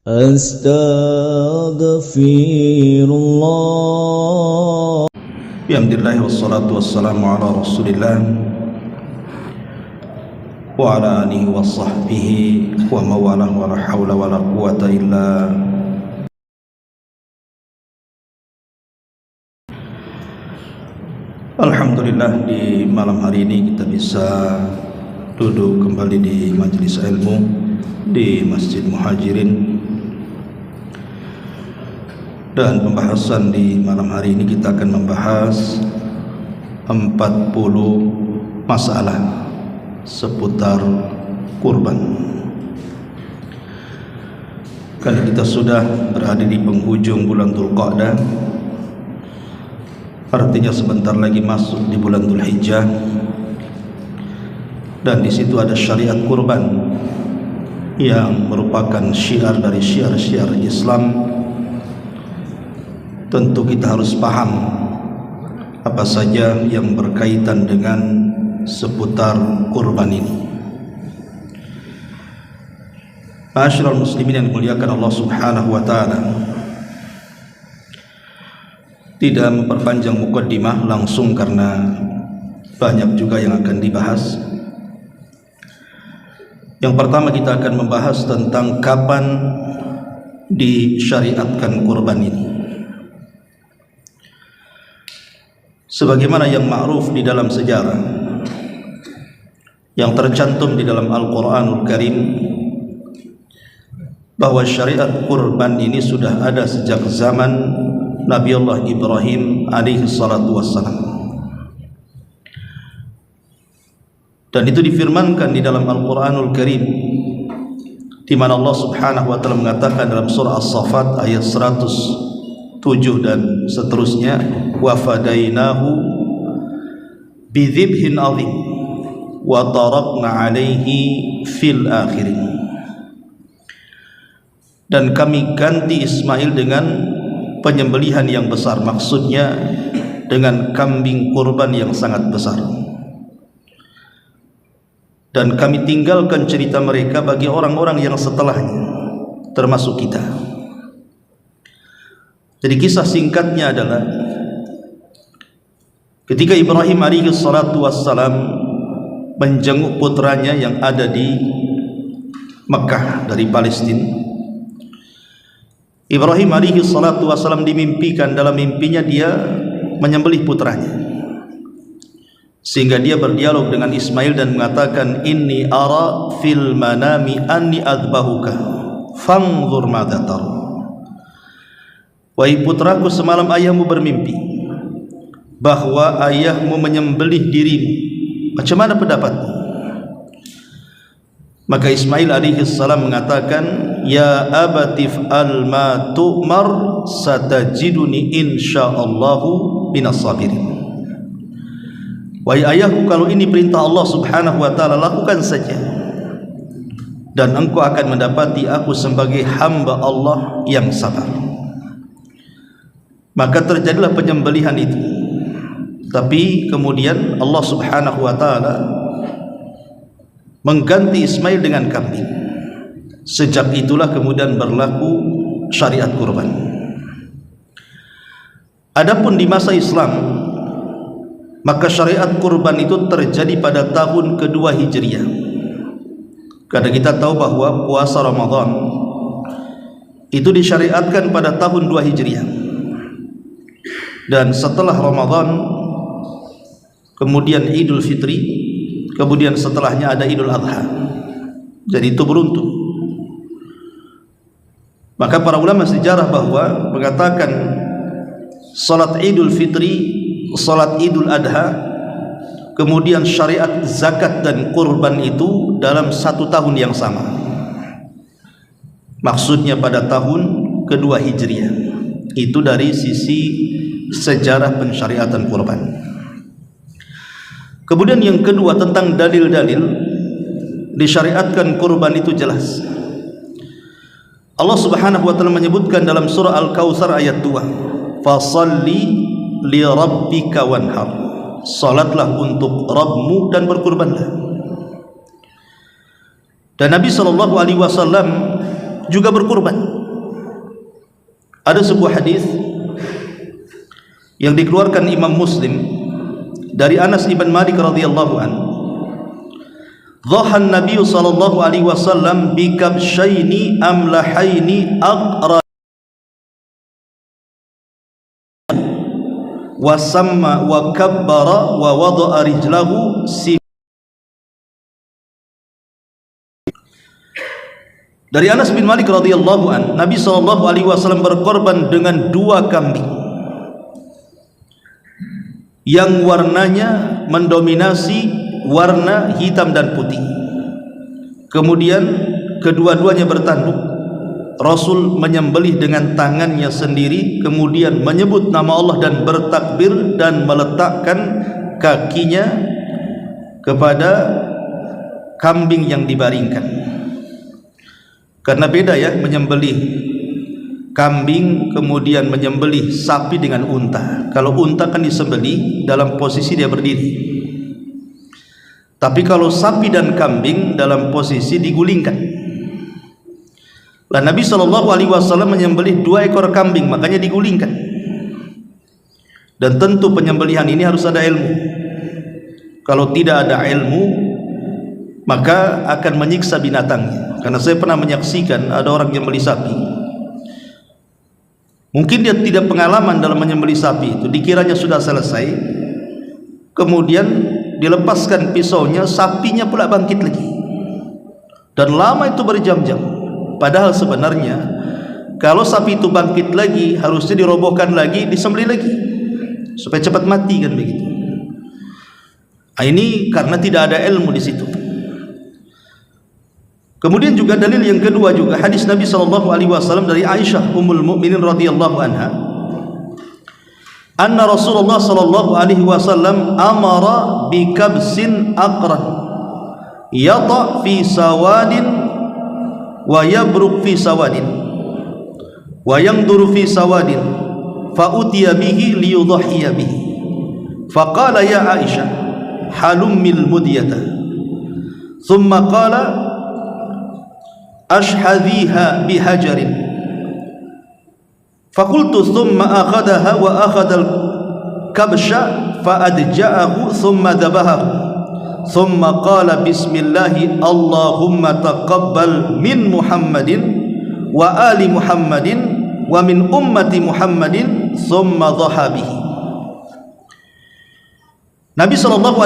Astaghfirullah. Alhamdulillah wassalatu wassalamu ala Rasulillah wa ala alihi wa sahbihi wa mawalah wa la hawla wa la quwata illa. Alhamdulillah, di malam hari ini kita bisa duduk kembali di majelis ilmu di Masjid Muhajirin. Dan pembahasan di malam hari ini kita akan membahas 40 masalah seputar kurban. Karena kita sudah berada di penghujung bulan Dzulqa'dah, artinya sebentar lagi masuk di bulan Dzulhijjah, dan di situ ada syariat kurban yang merupakan syiar dari syiar-syiar Islam. Tentu kita harus paham apa saja yang berkaitan dengan seputar kurban ini. Ma'asyiral muslimin yang dimuliakan Allah Subhanahu wa taala, tidak memperpanjang mukaddimah langsung karena banyak juga yang akan dibahas. Yang pertama kita akan membahas tentang kapan disyariatkan kurban ini. Sebagaimana yang ma'ruf di dalam sejarah, yang tercantum di dalam Al-Quranul Karim, bahwa syariat kurban ini sudah ada sejak zaman Nabi Allah Ibrahim alaihi salatu wassalam. Dan itu difirmankan di dalam Al-Quranul Karim, di mana Allah Subhanahu wa taala mengatakan dalam surah As-Saffat ayat 107 dan seterusnya, wa fadainahu bidzibhin azim wa tarakna alaihi fil akhirin. Dan kami ganti Ismail dengan penyembelihan yang besar, maksudnya dengan kambing kurban yang sangat besar. Dan kami tinggalkan cerita mereka bagi orang-orang yang setelahnya, termasuk kita. Jadi kisah singkatnya adalah ketika Ibrahim alaihi salatu wassalam menjenguk putranya yang ada di Mekah dari Palestina, Ibrahim alaihi salatu wassalam dimimpikan, dalam mimpinya dia menyembelih putranya, sehingga dia berdialog dengan Ismail dan mengatakan, inni ara fil manami anni adbahuka fanzur madza tara. Wahai putraku, semalam ayahmu bermimpi bahwa ayahmu menyembelih dirimu, macam mana pendapatmu? Maka Ismail alaihi salam mengatakan, ya abatif al ma tu'mar satajiduni insyaallahu minas sabirin. Wahai ayahku, kalau ini perintah Allah Subhanahu wa taala, lakukan saja, dan engkau akan mendapati aku sebagai hamba Allah yang sabar. Maka terjadilah penyembelihan itu. Tapi kemudian Allah Subhanahu wa taala mengganti Ismail dengan kambing. Sejak itulah kemudian berlaku syariat kurban. Adapun di masa Islam, maka syariat kurban itu terjadi pada tahun kedua Hijriah. Karena kita tahu bahwa puasa Ramadan itu disyariatkan pada tahun 2 Hijriah. Dan setelah Ramadan kemudian Idul Fitri, kemudian setelahnya ada Idul Adha. Jadi itu beruntun. Maka para ulama sejarah bahwa mengatakan salat Idul Fitri, salat Idul Adha, kemudian syariat zakat dan kurban itu dalam satu tahun yang sama. Maksudnya pada tahun kedua Hijriah. Itu dari sisi sejarah pensyariatan kurban. Kemudian yang kedua, tentang dalil-dalil disyariatkan kurban itu jelas. Allah Subhanahu wa taala menyebutkan dalam surah Al-Kautsar ayat 2, fasalli li rabbika wanhar, salatlah untuk Rabbmu dan berkurbanlah. Dan Nabi SAW juga berkurban. Ada sebuah hadis yang dikeluarkan Imam Muslim dari Anas ibn Malik radhiyallahu anhu, dhahan Nabi sallallahu alaihi wasallam bi kabshaini amlahaini aqra wa samma wa kabbara wa wada'a rijlahu Dari Anas bin Malik radhiyallahu an, Nabi sallallahu alaihi wasallam berkorban dengan 2 kambing yang warnanya mendominasi warna hitam dan putih. Kemudian kedua-duanya bertanduk. Rasul menyembelih dengan tangannya sendiri, kemudian menyebut nama Allah dan bertakbir dan meletakkan kakinya kepada kambing yang dibaringkan. Karena beda ya menyembelih kambing kemudian menyembelih sapi dengan unta. Kalau unta kan disembelih dalam posisi dia berdiri, tapi kalau sapi dan kambing dalam posisi digulingkan. Lah Nabi SAW menyembelih 2 ekor kambing, makanya digulingkan. Dan tentu penyembelihan ini harus ada ilmu. Kalau tidak ada ilmu, maka akan menyiksa binatangnya. Karena saya pernah menyaksikan ada orang yang menyembelih sapi. Mungkin dia tidak pengalaman dalam menyembelih sapi itu, dikiranya sudah selesai, kemudian dilepaskan pisaunya, sapinya pula bangkit lagi, dan lama itu berjam-jam. Padahal sebenarnya kalau sapi itu bangkit lagi, harusnya dirobohkan lagi, disembelih lagi supaya cepat mati, kan begitu. Nah, ini karena tidak ada ilmu di situ. Kemudian juga dalil yang kedua juga hadis Nabi SAW dari Aisyah Ummul Mukminin radhiyallahu anha, anna Rasulullah SAW amara bi kabsin aqran yata fi sawadin wa yabruk fi sawadin wa yangduru fi sawadin fa utiya bihi liyudhiya bihi faqala ya Aisyah halummil mudyata thumma qala ashhadhiha bihajarin faqultu thumma akhadaha wa akhadha al-kabsha fa adja'ahu thumma dhabahahu thumma qala bismillahi Allahumma taqabbal min Muhammadin wa ali Muhammadin wa min ummati Muhammadin thumma dhaha bihi. Nabi SAW,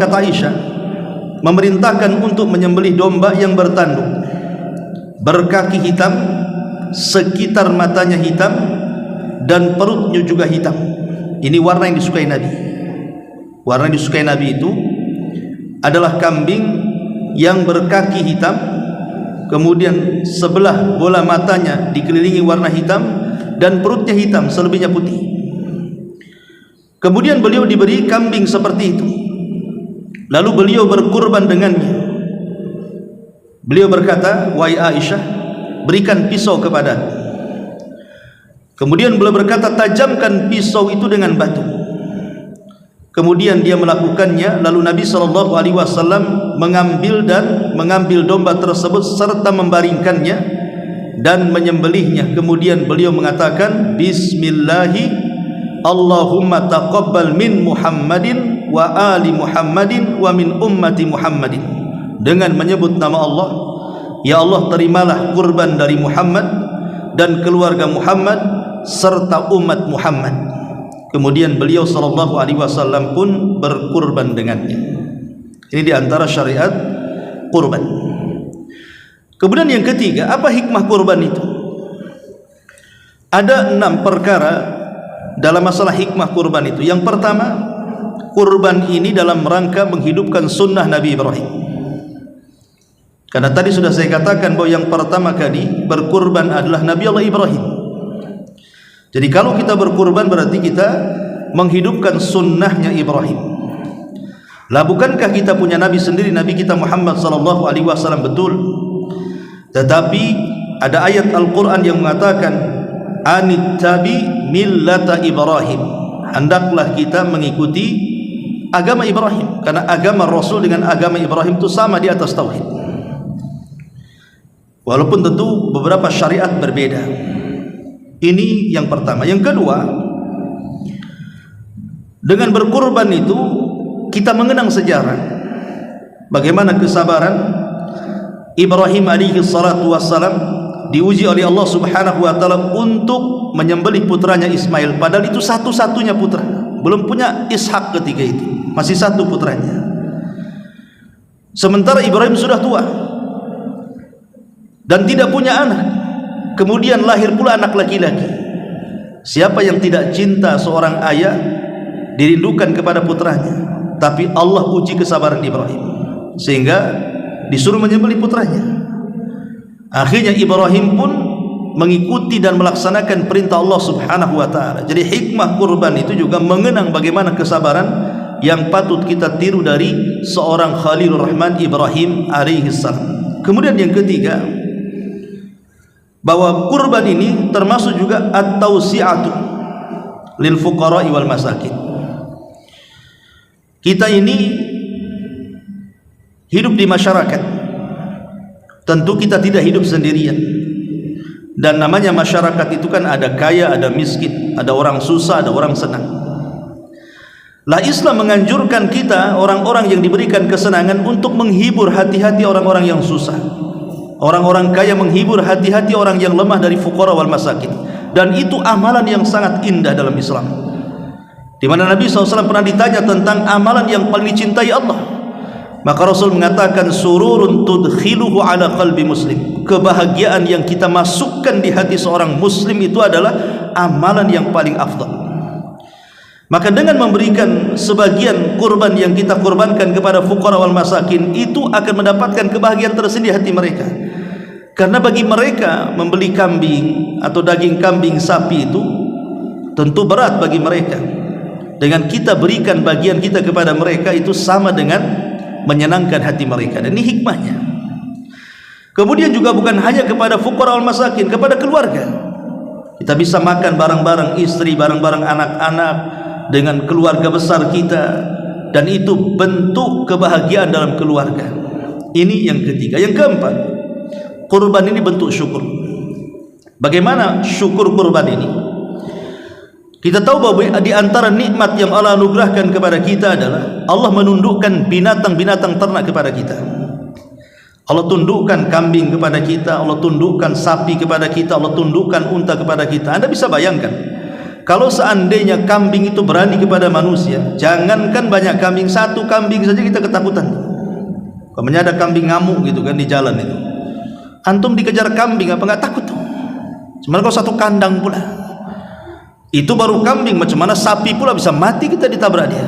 kata Aisyah, memerintahkan untuk menyembelih domba yang bertanduk, berkaki hitam, sekitar matanya hitam, dan perutnya juga hitam. Ini warna yang disukai Nabi. Warna yang disukai Nabi itu adalah kambing yang berkaki hitam, kemudian sebelah bola matanya dikelilingi warna hitam, dan perutnya hitam, selebihnya putih. Kemudian beliau diberi kambing seperti itu, lalu beliau berkurban dengannya. Beliau berkata, wahai Aisyah, berikan pisau kepadaku. Kemudian beliau berkata, tajamkan pisau itu dengan batu. Kemudian dia melakukannya. Lalu Nabi SAW mengambil domba tersebut serta membaringkannya dan menyembelihnya. Kemudian beliau mengatakan, Bismillahi Allahumma taqabbal min Muhammadin wa ali Muhammadin wa min ummati Muhammadin. Dengan menyebut nama Allah, ya Allah, terimalah kurban dari Muhammad dan keluarga Muhammad serta umat Muhammad. Kemudian beliau SAW pun berkurban dengannya. Ini diantara syariat kurban. Kemudian yang ketiga, apa hikmah kurban itu? Ada 6 perkara dalam masalah hikmah kurban itu. Yang pertama, kurban ini dalam rangka menghidupkan sunnah Nabi Ibrahim. Karena tadi sudah saya katakan bahwa yang pertama kali berkurban adalah Nabi Allah Ibrahim. Jadi kalau kita berkurban berarti kita menghidupkan sunnahnya Ibrahim. Lah bukankah kita punya Nabi sendiri, Nabi kita Muhammad SAW? Betul. Tetapi ada ayat Al-Quran yang mengatakan, anittabi millata Ibrahim, hendaklah kita mengikuti agama Ibrahim. Karena agama Rasul dengan agama Ibrahim itu sama di atas tauhid. walaupun tentu beberapa syariat berbeda. Ini yang pertama. Yang kedua, dengan berkurban itu kita mengenang sejarah bagaimana kesabaran Ibrahim alaihi salatu wassalam diuji oleh Allah subhanahu wa ta'ala untuk menyembelih putranya Ismail, padahal itu satu-satunya putra, belum punya Ishak ketika itu, masih satu putranya. Sementara Ibrahim sudah tua dan tidak punya anak, kemudian lahir pula anak laki-laki. Siapa yang tidak cinta seorang ayah dirindukan kepada putranya? Tapi Allah uji kesabaran Ibrahim sehingga disuruh menyembelih putranya. Akhirnya Ibrahim pun mengikuti dan melaksanakan perintah Allah subhanahu wa ta'ala. Jadi hikmah kurban itu juga mengenang bagaimana kesabaran yang patut kita tiru dari seorang Khalilur Rahman Ibrahim alaihi salam. Kemudian yang ketiga, bahwa kurban ini termasuk juga at-tausi'atu lil fuqara'i wal masakin. Kita ini hidup di masyarakat, tentu kita tidak hidup sendirian, dan namanya masyarakat itu kan ada kaya, ada miskin, ada orang susah, ada orang senang. Lah Islam menganjurkan kita orang-orang yang diberikan kesenangan untuk menghibur hati-hati orang-orang yang susah, orang-orang kaya menghibur hati-hati orang yang lemah dari fuqara wal masakin. Dan itu amalan yang sangat indah dalam Islam, di mana Nabi SAW pernah ditanya tentang amalan yang paling dicintai Allah, maka Rasul mengatakan sururun tudkhiluhu ala qalbi muslim, kebahagiaan yang kita masukkan di hati seorang muslim itu adalah amalan yang paling afdal. Maka dengan memberikan sebagian kurban yang kita kurbankan kepada fuqara wal masakin, itu akan mendapatkan kebahagiaan tersendiri hati mereka. Karena bagi mereka membeli kambing atau daging kambing, sapi itu tentu berat bagi mereka. Dengan kita berikan bagian kita kepada mereka, itu sama dengan menyenangkan hati mereka. Dan ini hikmahnya. Kemudian juga bukan hanya kepada fuqara wal masakin, kepada keluarga. Kita bisa makan bareng-bareng istri, bareng-bareng anak-anak, dengan keluarga besar kita, dan itu bentuk kebahagiaan dalam keluarga. Ini yang ketiga. Yang keempat, kurban ini bentuk syukur. Bagaimana syukur kurban ini? Kita tahu bahwa di antara nikmat yang Allah anugerahkan kepada kita adalah Allah menundukkan binatang-binatang ternak kepada kita. Allah tundukkan kambing kepada kita, Allah tundukkan sapi kepada kita, Allah tundukkan unta kepada kita. Anda bisa bayangkan, kalau seandainya kambing itu berani kepada manusia, jangankan banyak kambing, satu kambing saja kita ketakutan. Kamunya ada kambing ngamuk gitu kan di jalan itu, antum dikejar kambing apa nggak takut tuh? Sebenarnya kalau satu kandang pula, itu baru kambing, macam mana sapi pula bisa mati kita ditabrak dia.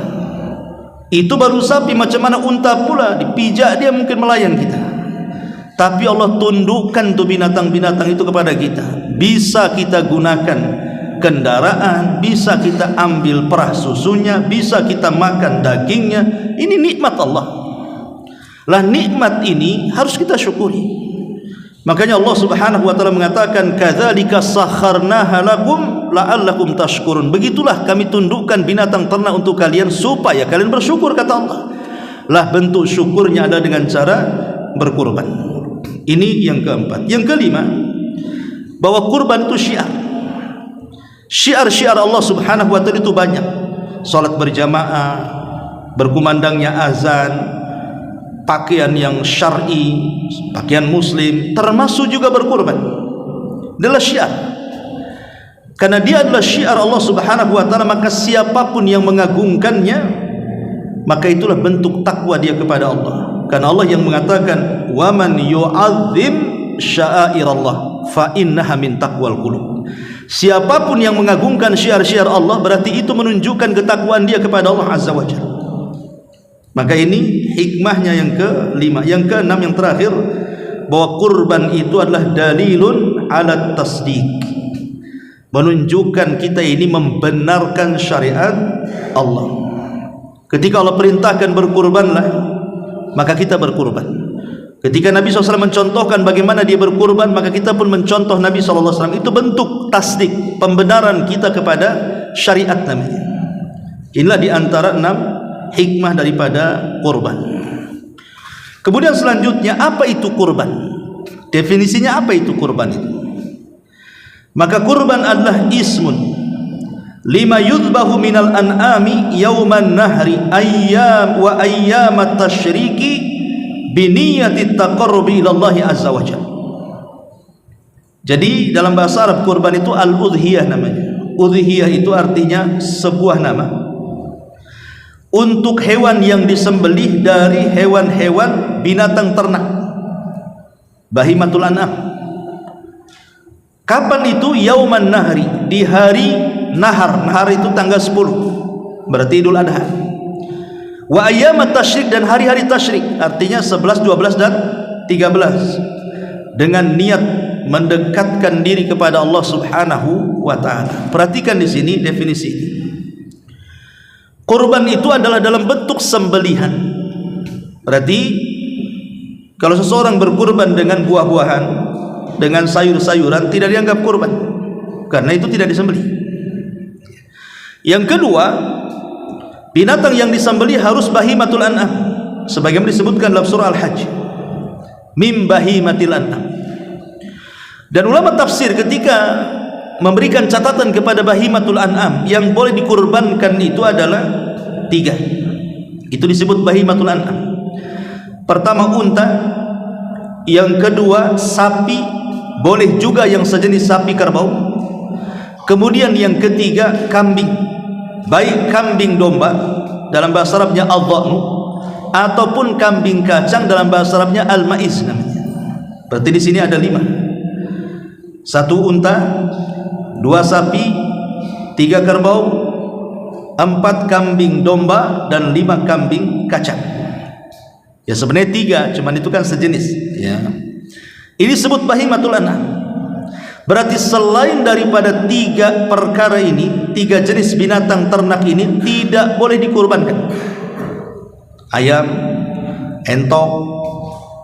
Itu baru sapi, macam mana unta pula dipijak dia mungkin melayang kita. Tapi Allah tundukkan tuh binatang-binatang itu kepada kita, bisa kita gunakan kendaraan, bisa kita ambil perah susunya, bisa kita makan dagingnya. Ini nikmat Allah. Lah nikmat ini harus kita syukuri. Makanya Allah Subhanahu wa taala mengatakan, kadzalika sakharnaha lakum la'allakum tashkurun. Begitulah kami tundukkan binatang ternak untuk kalian supaya kalian bersyukur, kata Allah. Lah bentuk syukurnya adalah dengan cara berkurban. Ini yang keempat. Yang kelima, bahwa kurban itu syiar. Syiar-syiar Allah Subhanahu wa taala itu banyak. Salat berjamaah, berkumandangnya azan, pakaian yang syar'i, pakaian muslim, termasuk juga berkurban. Adalah syiar. Karena dia adalah syiar Allah Subhanahu wa taala, maka siapapun yang mengagungkannya, maka itulah bentuk takwa dia kepada Allah. Karena Allah yang mengatakan, wa man yu'azzim sya'airallah fa innaha min taqwal qulub. Siapapun yang mengagungkan syiar-syiar Allah, berarti itu menunjukkan ketakwaan dia kepada Allah Azza wa Jalla. Maka ini hikmahnya yang kelima. Yang keenam, yang terakhir, bahwa kurban itu adalah dalilun ala tasdiq, menunjukkan kita ini membenarkan syariat Allah. Ketika Allah perintahkan berkurbanlah, maka kita berkurban. Ketika Nabi SAW mencontohkan bagaimana dia berkurban, maka kita pun mencontoh Nabi SAW. Itu bentuk tasdik, pembenaran kita kepada syariat Nabi. Inilah di antara 6 hikmah daripada kurban. Kemudian selanjutnya, apa itu kurban? Definisinya apa itu kurban itu? Maka kurban adalah ismun lima yudbahu minal an'ami yauman nahri wa ayyamat tasyriki biniyati taqarrubi ilallahi azza wa jalla. Jadi dalam bahasa Arab kurban itu al-udhiyah namanya. Udhiyah itu artinya sebuah nama untuk hewan yang disembelih dari hewan-hewan binatang ternak, bahimatul an'am. Kapan itu? Yauman nahri, di hari nahar. Nahar itu tanggal 10, berarti Idul Adha. Wa ayyamat tasyrik, dan hari-hari tasyrik, artinya 11, 12 dan 13, dengan niat mendekatkan diri kepada Allah Subhanahu wa taala. Perhatikan di sini definisi ini. Kurban itu adalah dalam bentuk sembelihan. Berarti kalau seseorang berkurban dengan buah-buahan, dengan sayur-sayuran, tidak dianggap kurban karena itu tidak disembelih. Yang kedua, binatang yang disembelih harus bahimatul an'am, sebagaimana disebutkan dalam surah Al-Hajj, mim bahimatil an'am. Dan ulama tafsir ketika memberikan catatan kepada bahimatul an'am yang boleh dikurbankan itu adalah 3. Itu disebut bahimatul an'am. Pertama unta, yang kedua sapi, boleh juga yang sejenis sapi kerbau. Kemudian yang ketiga kambing, baik kambing domba dalam bahasa Arabnya al-dha'nu ataupun kambing kacang dalam bahasa Arabnya al-ma'iz namanya. Berarti di sini ada 5. 1 unta, 2 sapi, 3 kerbau, 4 kambing domba, dan 5 kambing kacang. Ya sebenarnya 3, cuman itu kan sejenis ya. Ini disebut bahimatul an'am. Berarti selain daripada 3 perkara ini, 3 jenis binatang ternak ini tidak boleh dikurbankan. Ayam, entok,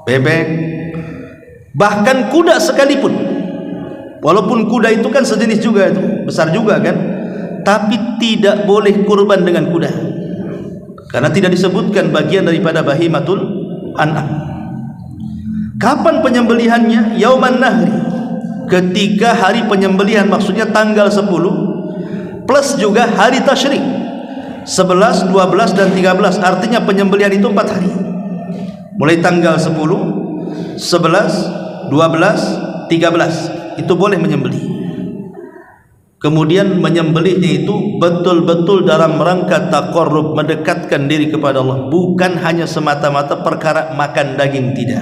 bebek, bahkan kuda sekalipun. Walaupun kuda itu kan sejenis juga, itu besar juga kan, tapi tidak boleh kurban dengan kuda karena tidak disebutkan bagian daripada bahimatul an'am. Kapan penyembelihannya? Yauman nahri, ketika hari penyembelihan, maksudnya tanggal 10 plus juga hari tasyrik 11, 12 dan 13. Artinya penyembelihan itu 4 hari, mulai tanggal 10, 11, 12, 13 itu boleh menyembelih. Kemudian menyembelihnya itu betul-betul dalam rangka taqarrub, mendekatkan diri kepada Allah, bukan hanya semata-mata perkara makan daging, tidak.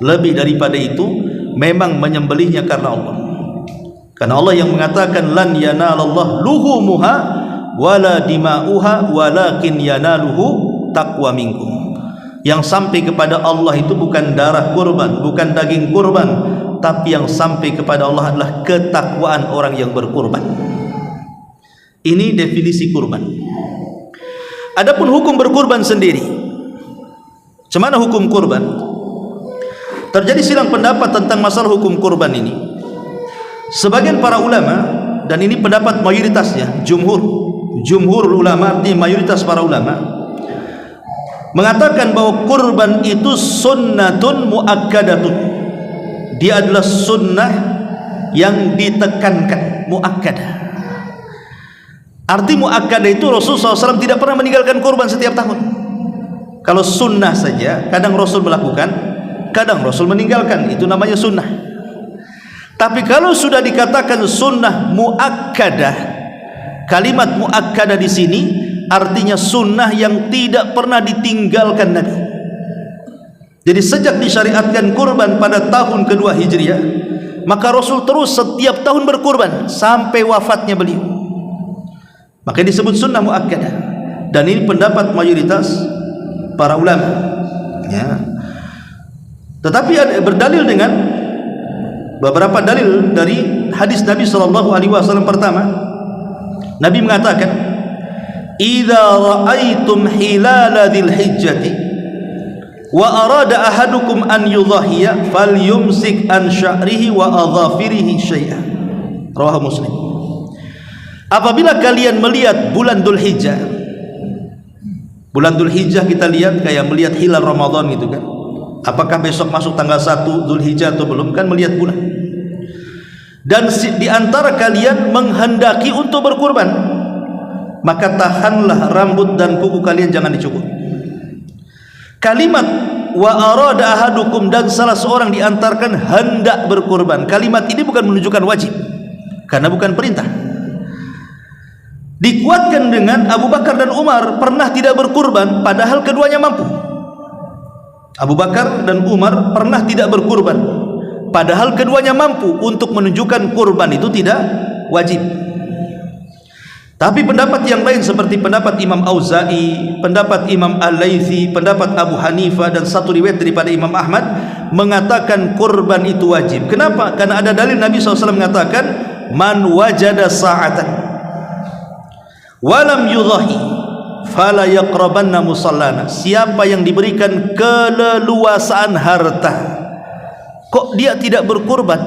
Lebih daripada itu, memang menyembelihnya karena Allah. Karena Allah yang mengatakan lan yanalallah luhumuha wala dima'uha walakin yanaluhu taqwa minkum. Yang sampai kepada Allah itu bukan darah kurban, bukan daging kurban, tapi yang sampai kepada Allah adalah ketakwaan orang yang berkurban. Ini definisi kurban. Adapun hukum berkurban sendiri, bagaimana hukum kurban? Terjadi silang pendapat tentang masalah hukum kurban ini. Sebagian para ulama, dan ini pendapat mayoritasnya, jumhur ulama, artinya mayoritas para ulama, mengatakan bahwa kurban itu sunnatun muakkadatun. Dia adalah sunnah yang ditekankan, muakkadah. Arti muakkadah itu Rasulullah SAW tidak pernah meninggalkan kurban setiap tahun. Kalau sunnah saja, kadang Rasul melakukan, kadang Rasul meninggalkan, itu namanya sunnah. Tapi kalau sudah dikatakan sunnah muakkadah, kalimat muakkadah di sini artinya sunnah yang tidak pernah ditinggalkan Nabi. Jadi sejak disyariatkan kurban pada tahun kedua Hijriah, maka Rasul terus setiap tahun berkurban sampai wafatnya beliau. Maka disebut sunnah muakkadah. Dan ini pendapat mayoritas para ulama ya. Tetapi ada berdalil dengan beberapa dalil dari hadis Nabi SAW. Pertama, Nabi mengatakan, "Idza ra'aitum hilala dzil hijjati wa arada ahadukum an yudhahiya falyumsik an sya'rihi wa adhafirihi syai'an." Rawahu Muslim. Apabila kalian melihat bulan Dzulhijjah, bulan Dzulhijjah kita lihat kayak melihat hilal Ramadan gitu kan, apakah besok masuk tanggal 1 Dzulhijjah atau belum, kan melihat bulan. Dan di antara kalian menghendaki untuk berkurban, maka tahanlah rambut dan kuku kalian jangan dicukur. Kalimat wa arada ahadukum, dan salah seorang diantarkan hendak berkurban, kalimat ini bukan menunjukkan wajib karena bukan perintah. Dikuatkan dengan Abu Bakar dan Umar pernah tidak berkurban padahal keduanya mampu. Abu Bakar dan Umar pernah tidak berkurban padahal keduanya mampu, untuk menunjukkan kurban itu tidak wajib. Tapi pendapat yang lain seperti pendapat Imam Auza'i, pendapat Imam Al-Laitsi, pendapat Abu Hanifah, dan satu riwayat daripada Imam Ahmad mengatakan kurban itu wajib. Kenapa? Karena ada dalil Nabi SAW mengatakan man wajada sa'atan walam yudhahi fala yaqrabanna musallana. Siapa yang diberikan keleluasaan harta kok dia tidak berkurban,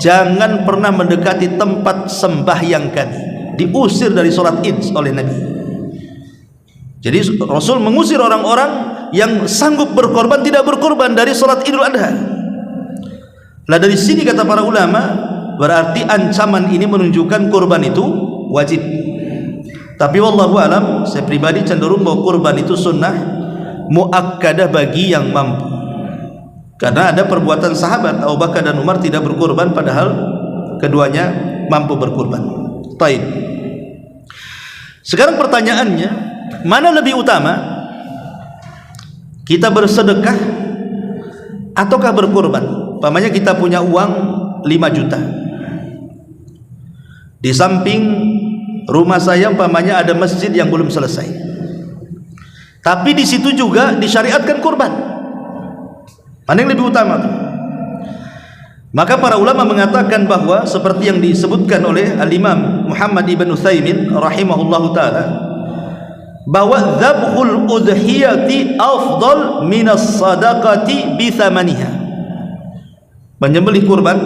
jangan pernah mendekati tempat sembahyang kami. Diusir dari sholat id oleh Nabi. Jadi Rasul mengusir orang-orang yang sanggup berkorban tidak berkorban dari sholat Idul Adha. Lah dari sini kata para ulama, berarti ancaman ini menunjukkan kurban itu wajib. Tapi wallahu alam, saya pribadi cenderung bahwa kurban itu sunnah muakkadah bagi yang mampu. Karena ada perbuatan sahabat Abu Bakar dan Umar tidak berkurban padahal keduanya mampu berkurban. Baik. Sekarang pertanyaannya, mana lebih utama? Kita bersedekah ataukah berkurban? Umpamanya kita punya uang 5 juta. Di samping rumah saya umpamanya ada masjid yang belum selesai. Tapi di situ juga disyariatkan kurban. Mana yang lebih utama? Maka para ulama mengatakan bahwa seperti yang disebutkan oleh Al-Imam Muhammad ibn Utsaimin rahimahullahu taala, bahwa dzabhul udhiyati afdal minas sadaqati bi thamaniha. Menyembelih kurban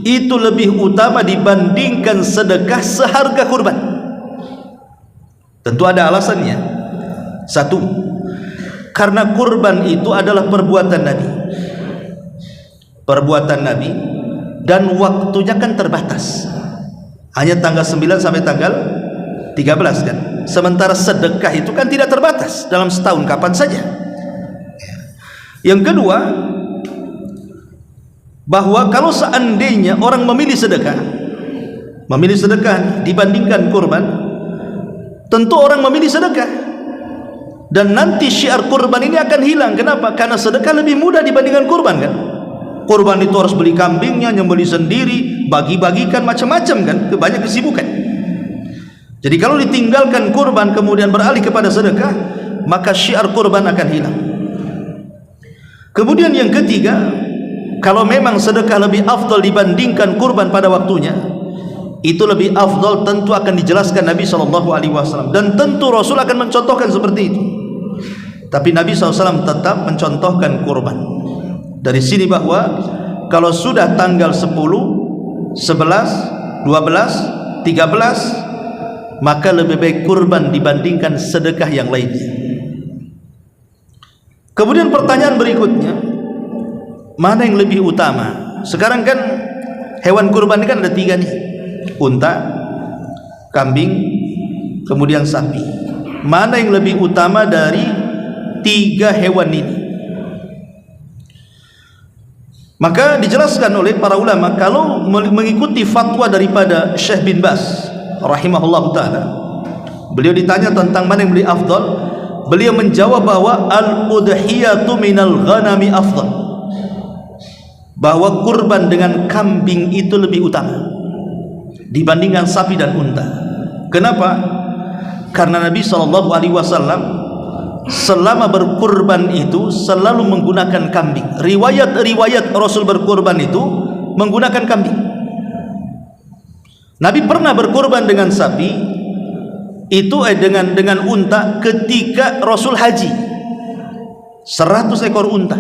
itu lebih utama dibandingkan sedekah seharga kurban. Tentu ada alasannya. Satu, karena kurban itu adalah perbuatan Nabi. Perbuatan Nabi, dan waktunya kan terbatas, hanya tanggal 9 sampai tanggal 13 kan. Sementara sedekah itu kan tidak terbatas, dalam setahun kapan saja. Yang kedua, bahwa kalau seandainya orang memilih sedekah dibandingkan kurban, tentu orang memilih sedekah, dan nanti syiar kurban ini akan hilang. Kenapa? Karena sedekah lebih mudah dibandingkan kurban kan. Kurban itu harus beli kambingnya, nyembelih sendiri, bagi-bagikan macam-macam kan, banyak kesibukan. Jadi kalau ditinggalkan kurban kemudian beralih kepada sedekah, maka syiar kurban akan hilang. Kemudian yang ketiga, kalau memang sedekah lebih afdal dibandingkan kurban pada waktunya, itu lebih afdal tentu akan dijelaskan Nabi SAW, dan tentu Rasul akan mencontohkan seperti itu. Tapi Nabi SAW tetap mencontohkan kurban. Dari sini bahwa kalau sudah tanggal 10, 11, 12, 13, maka lebih baik kurban dibandingkan sedekah yang lainnya. Kemudian pertanyaan berikutnya, mana yang lebih utama? Sekarang kan hewan kurban kan ada 3 nih, unta, kambing, kemudian sapi. Mana yang lebih utama dari 3 hewan ini? Maka dijelaskan oleh para ulama, kalau mengikuti fatwa daripada Syekh bin Baz rahimahullah ta'ala, beliau ditanya tentang mana yang lebih afdal, beliau menjawab bahwa al-udhiyatu minal ghanami afdal, bahwa kurban dengan kambing itu lebih utama dibandingkan sapi dan unta. Kenapa? Karena Nabi SAW selama berkurban itu selalu menggunakan kambing. Riwayat-riwayat Rasul berkurban itu menggunakan kambing. Nabi pernah berkurban dengan sapi itu dengan unta ketika Rasul haji. 100 ekor unta.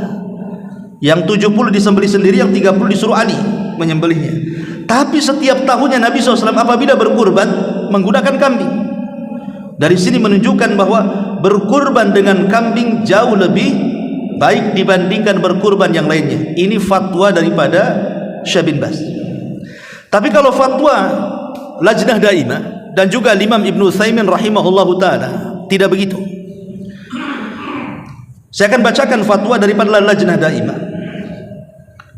Yang 70 disembelih sendiri, yang 30 disuruh Ali menyembelihnya. Tapi setiap tahunnya Nabi SAW apabila berkurban menggunakan kambing. Dari sini menunjukkan bahwa berkurban dengan kambing jauh lebih baik dibandingkan berkurban yang lainnya. Ini fatwa daripada Syekh bin Baz. Tapi kalau fatwa Lajnah Daimah dan juga Imam Ibnu Utsaimin rahimahullahu taala tidak begitu. Saya akan bacakan fatwa daripada Lajnah Daimah.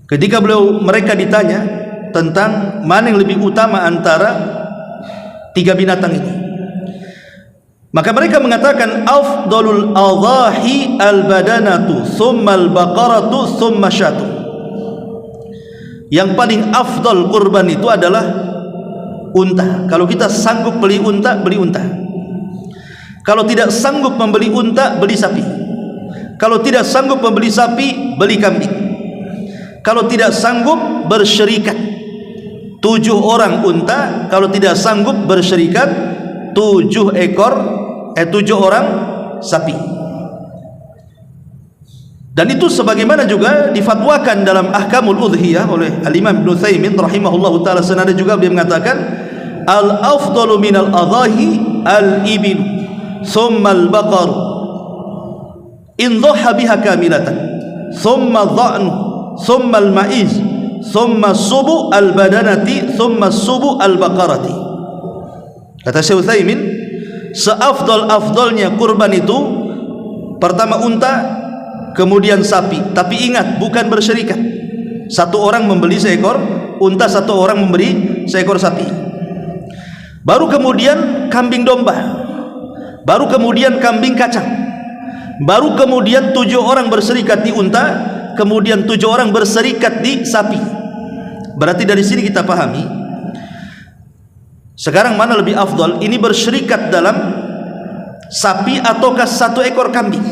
Ketika mereka ditanya tentang mana yang lebih utama antara tiga binatang ini, maka mereka mengatakan afdalul adhahi al-badanatu thumma al-baqaratu thumma syatu. Yang paling afdal kurban itu adalah unta. Kalau kita sanggup beli unta, beli unta. Kalau tidak sanggup membeli unta, beli sapi. Kalau tidak sanggup membeli sapi, beli kambing. Kalau tidak sanggup, bersyirikat 7 orang unta. Kalau tidak sanggup bersyirikat 7 orang sapi. Dan itu sebagaimana juga difatwakan dalam Ahkamul Udhiyah oleh Al-Imam Ibnu Utsaimin rahimahullahu taala. Senada juga beliau mengatakan al-afdalu minal adhahi al-ibil thumma al-baqar in dhaha biha kamilatan thumma dha'nu thumma al-ma'iz thumma subu al-badanati thumma subu al-baqarati. Kata Syekh Utsaimin, seafdal-afdalnya kurban itu pertama unta, kemudian sapi. Tapi ingat, bukan bersyirikat. Satu orang membeli seekor unta, satu orang memberi seekor sapi. Baru kemudian kambing domba, baru kemudian kambing kacang, baru kemudian 7 orang berserikat di unta, kemudian 7 orang berserikat di sapi. Berarti dari sini kita pahami sekarang mana lebih afdal, ini berserikat dalam sapi ataukah 1 ekor kambing.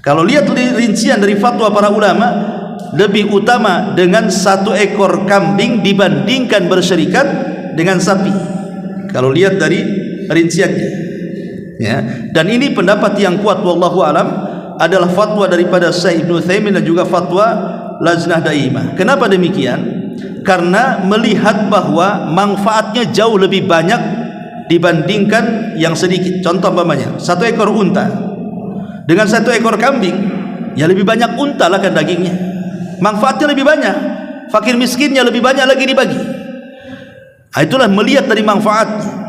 Kalau lihat rincian dari fatwa para ulama, lebih utama dengan 1 ekor kambing dibandingkan berserikat dengan sapi. Kalau lihat dari rinciannya, ya. Dan ini pendapat yang kuat wallahu alam, adalah fatwa daripada Syekh Ibnu Utsaimin dan juga fatwa Lajnah Daimah. Kenapa demikian? Karena melihat bahwa manfaatnya jauh lebih banyak dibandingkan yang sedikit. Contoh umpamanya 1 ekor unta dengan 1 ekor kambing, ya lebih banyak unta lah kan dagingnya, manfaatnya lebih banyak, fakir miskinnya lebih banyak lagi dibagi. Itulah melihat dari manfaatnya.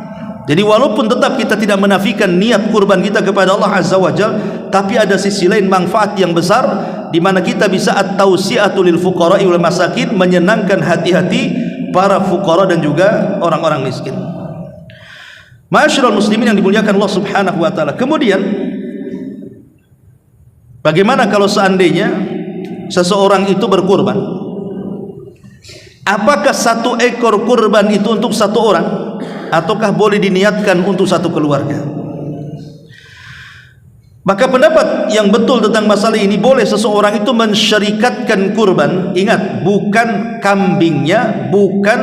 Jadi walaupun tetap kita tidak menafikan niat kurban kita kepada Allah Azza wa Jalla, tapi ada sisi lain manfaat yang besar di mana kita bisa at-tausi'atu lil fuqara'i wal masakin, menyenangkan hati-hati para fuqara dan juga orang-orang miskin. Ma'asyiral muslimin yang dimuliakan Allah Subhanahu wa taala. Kemudian bagaimana kalau seandainya seseorang itu berkurban? Apakah 1 ekor kurban itu untuk 1 orang, ataukah boleh diniatkan untuk 1 keluarga? Maka pendapat yang betul tentang masalah ini, boleh seseorang itu mensyarikatkan kurban. Ingat, bukan kambingnya, bukan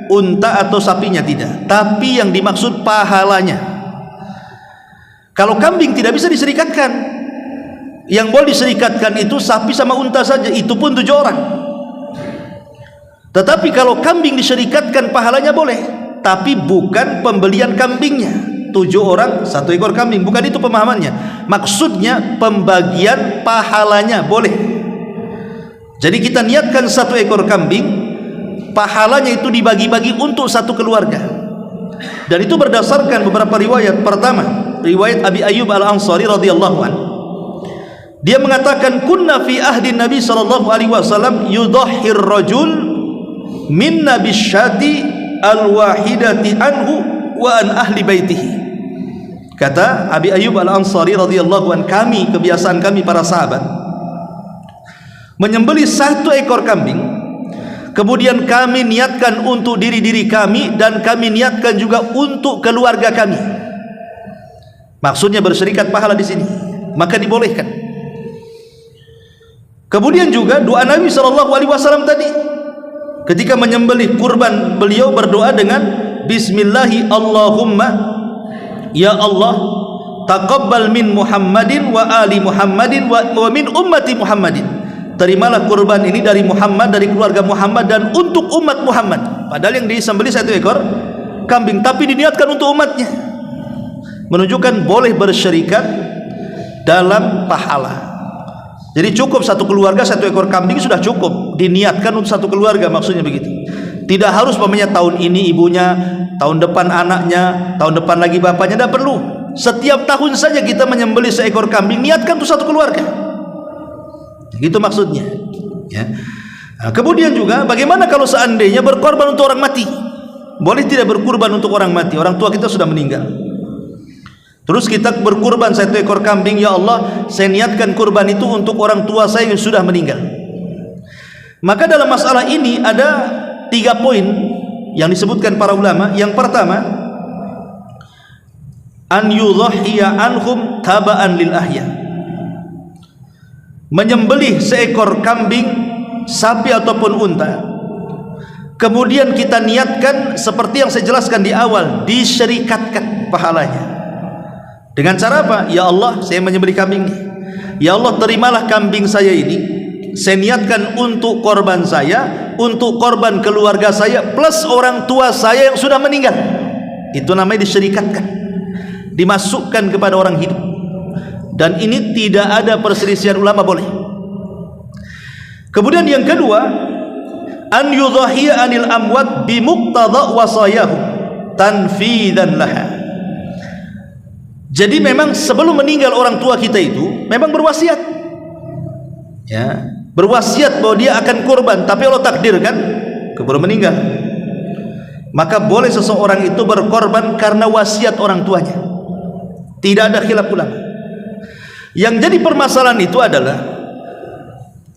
unta atau sapinya, tidak, tapi yang dimaksud pahalanya. Kalau kambing tidak bisa diserikatkan, yang boleh diserikatkan itu sapi sama unta saja, itu pun 7 orang. Tetapi kalau kambing diserikatkan pahalanya boleh, tapi bukan pembelian kambingnya. 7 orang 1 ekor kambing, bukan itu pemahamannya. Maksudnya pembagian pahalanya boleh. Jadi kita niatkan 1 ekor kambing, pahalanya itu dibagi-bagi untuk 1 keluarga. Dan itu berdasarkan beberapa riwayat. Pertama, riwayat Abi Ayyub Al-Ansari radhiyallahu anhu. Dia mengatakan, kunna fi ahdi Nabi sallallahu alaihi wasallam yudhahhir rajul minna bisyati al-wahidati anhu wa an ahli baitihi. Kata Abi Ayyub Al-Ansari radhiyallahu an, kami, kebiasaan kami para sahabat menyembelih 1 ekor kambing, kemudian kami niatkan untuk diri-diri kami dan kami niatkan juga untuk keluarga kami. Maksudnya berserikat pahala di sini, maka dibolehkan. Kemudian juga doa Nabi sallallahu alaihi wasallam tadi, ketika menyembelih kurban, beliau berdoa dengan bismillahi Allahumma ya Allah taqabbal min Muhammadin wa ali Muhammadin wa min ummati Muhammadin. Terimalah kurban ini dari Muhammad, dari keluarga Muhammad, dan untuk umat Muhammad. Padahal yang disembelih 1 ekor kambing, tapi diniatkan untuk umatnya. Menunjukkan boleh bersyirikat dalam pahala. Jadi cukup satu keluarga 1 ekor kambing sudah cukup, diniatkan untuk satu keluarga, maksudnya begitu. Tidak harus umpamanya tahun ini ibunya, tahun depan anaknya, tahun depan lagi bapaknya, tidak perlu. Setiap tahun saja kita menyembelih seekor kambing, niatkan untuk satu keluarga. Gitu maksudnya. Ya. Nah, kemudian juga bagaimana kalau seandainya berkorban untuk orang mati? Boleh tidak berkurban untuk orang mati? Orang tua kita sudah meninggal. Terus kita berkurban 1 ekor kambing, ya Allah, saya niatkan kurban itu untuk orang tua saya yang sudah meninggal. Maka dalam masalah ini ada 3 poin yang disebutkan para ulama. Yang pertama, an yudhhiya anhum taba'an lil ahya. Menyembelih seekor kambing, sapi ataupun unta, kemudian kita niatkan seperti yang saya jelaskan di awal, disyirikatkan pahalanya. Dengan cara apa? Ya Allah, saya menyembelih kambing ini. Ya Allah, terimalah kambing saya ini. Saya niatkan untuk korban saya, untuk korban keluarga saya, plus orang tua saya yang sudah meninggal. Itu namanya disyirikatkan, dimasukkan kepada orang hidup. Dan ini tidak ada perselisihan ulama, boleh. Kemudian yang kedua, an yudhahiya anil amwat bi muqtada wasayahum tanfidan laha. Jadi memang sebelum meninggal orang tua kita itu memang berwasiat, ya, berwasiat bahwa dia akan kurban, tapi Allah takdirkan keburu meninggal, maka boleh seseorang itu berkorban karena wasiat orang tuanya. Tidak ada khilaf ulama. Yang jadi permasalahan itu adalah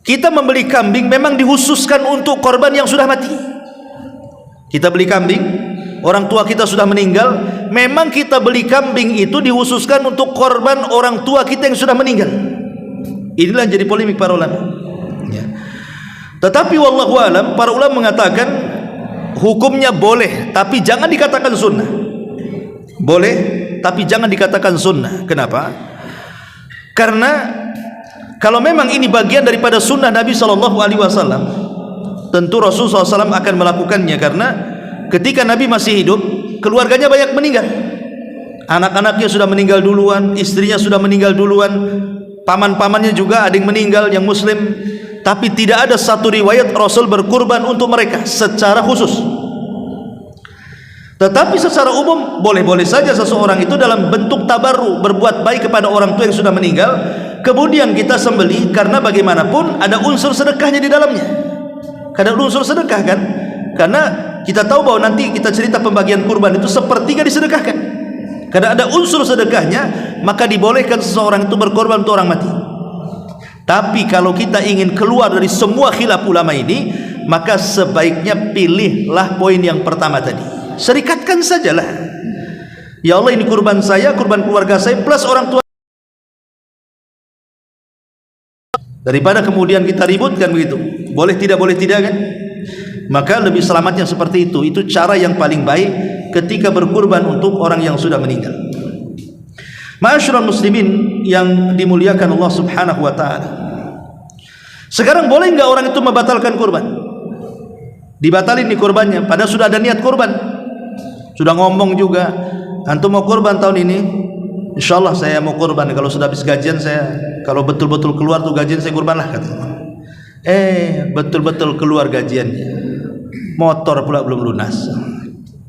kita membeli kambing memang dikhususkan untuk korban yang sudah mati. Kita beli kambing, orang tua kita sudah meninggal, memang kita beli kambing itu dikhususkan untuk korban orang tua kita yang sudah meninggal. Inilah yang jadi polemik para ulama, ya. Tetapi wallahu alam, para ulama mengatakan hukumnya boleh, tapi jangan dikatakan sunnah. Boleh, tapi jangan dikatakan sunnah. Kenapa? Karena kalau memang ini bagian daripada sunnah Nabi SAW, tentu Rasulullah SAW akan melakukannya. Karena ketika Nabi masih hidup, keluarganya banyak meninggal. Anak-anaknya sudah meninggal duluan, istrinya sudah meninggal duluan, paman-pamannya juga ada yang meninggal, yang muslim. Tapi tidak ada satu riwayat Rasul berkurban untuk mereka secara khusus. Tetapi secara umum boleh-boleh saja seseorang itu dalam bentuk tabarru, berbuat baik kepada orang tua yang sudah meninggal, kemudian kita sembelih, karena bagaimanapun ada unsur sedekahnya di dalamnya. Karena unsur sedekah kan, karena kita tahu bahwa nanti kita cerita pembagian kurban itu sepertiga disedekahkan. Karena ada unsur sedekahnya, maka dibolehkan seseorang itu berkorban untuk orang mati. Tapi kalau kita ingin keluar dari semua khilaf ulama ini, maka sebaiknya pilihlah poin yang pertama tadi. Serikatkan sajalah. Ya Allah, ini kurban saya, kurban keluarga saya, plus orang tua. Daripada kemudian kita ributkan begitu, boleh tidak kan? Maka lebih selamatnya seperti itu. Itu cara yang paling baik ketika berkurban untuk orang yang sudah meninggal. Ma'asyiral muslimin yang dimuliakan Allah Subhanahu wa taala. Sekarang boleh enggak orang itu membatalkan kurban? Dibatalin nih kurbannya, padahal sudah ada niat kurban. Sudah ngomong juga, antum mau kurban tahun ini? Insyaallah saya mau kurban. Kalau sudah habis gajian saya, kalau betul-betul keluar tuh gajian saya kurban lah, katanya. Betul-betul keluar gajiannya, motor pula belum lunas.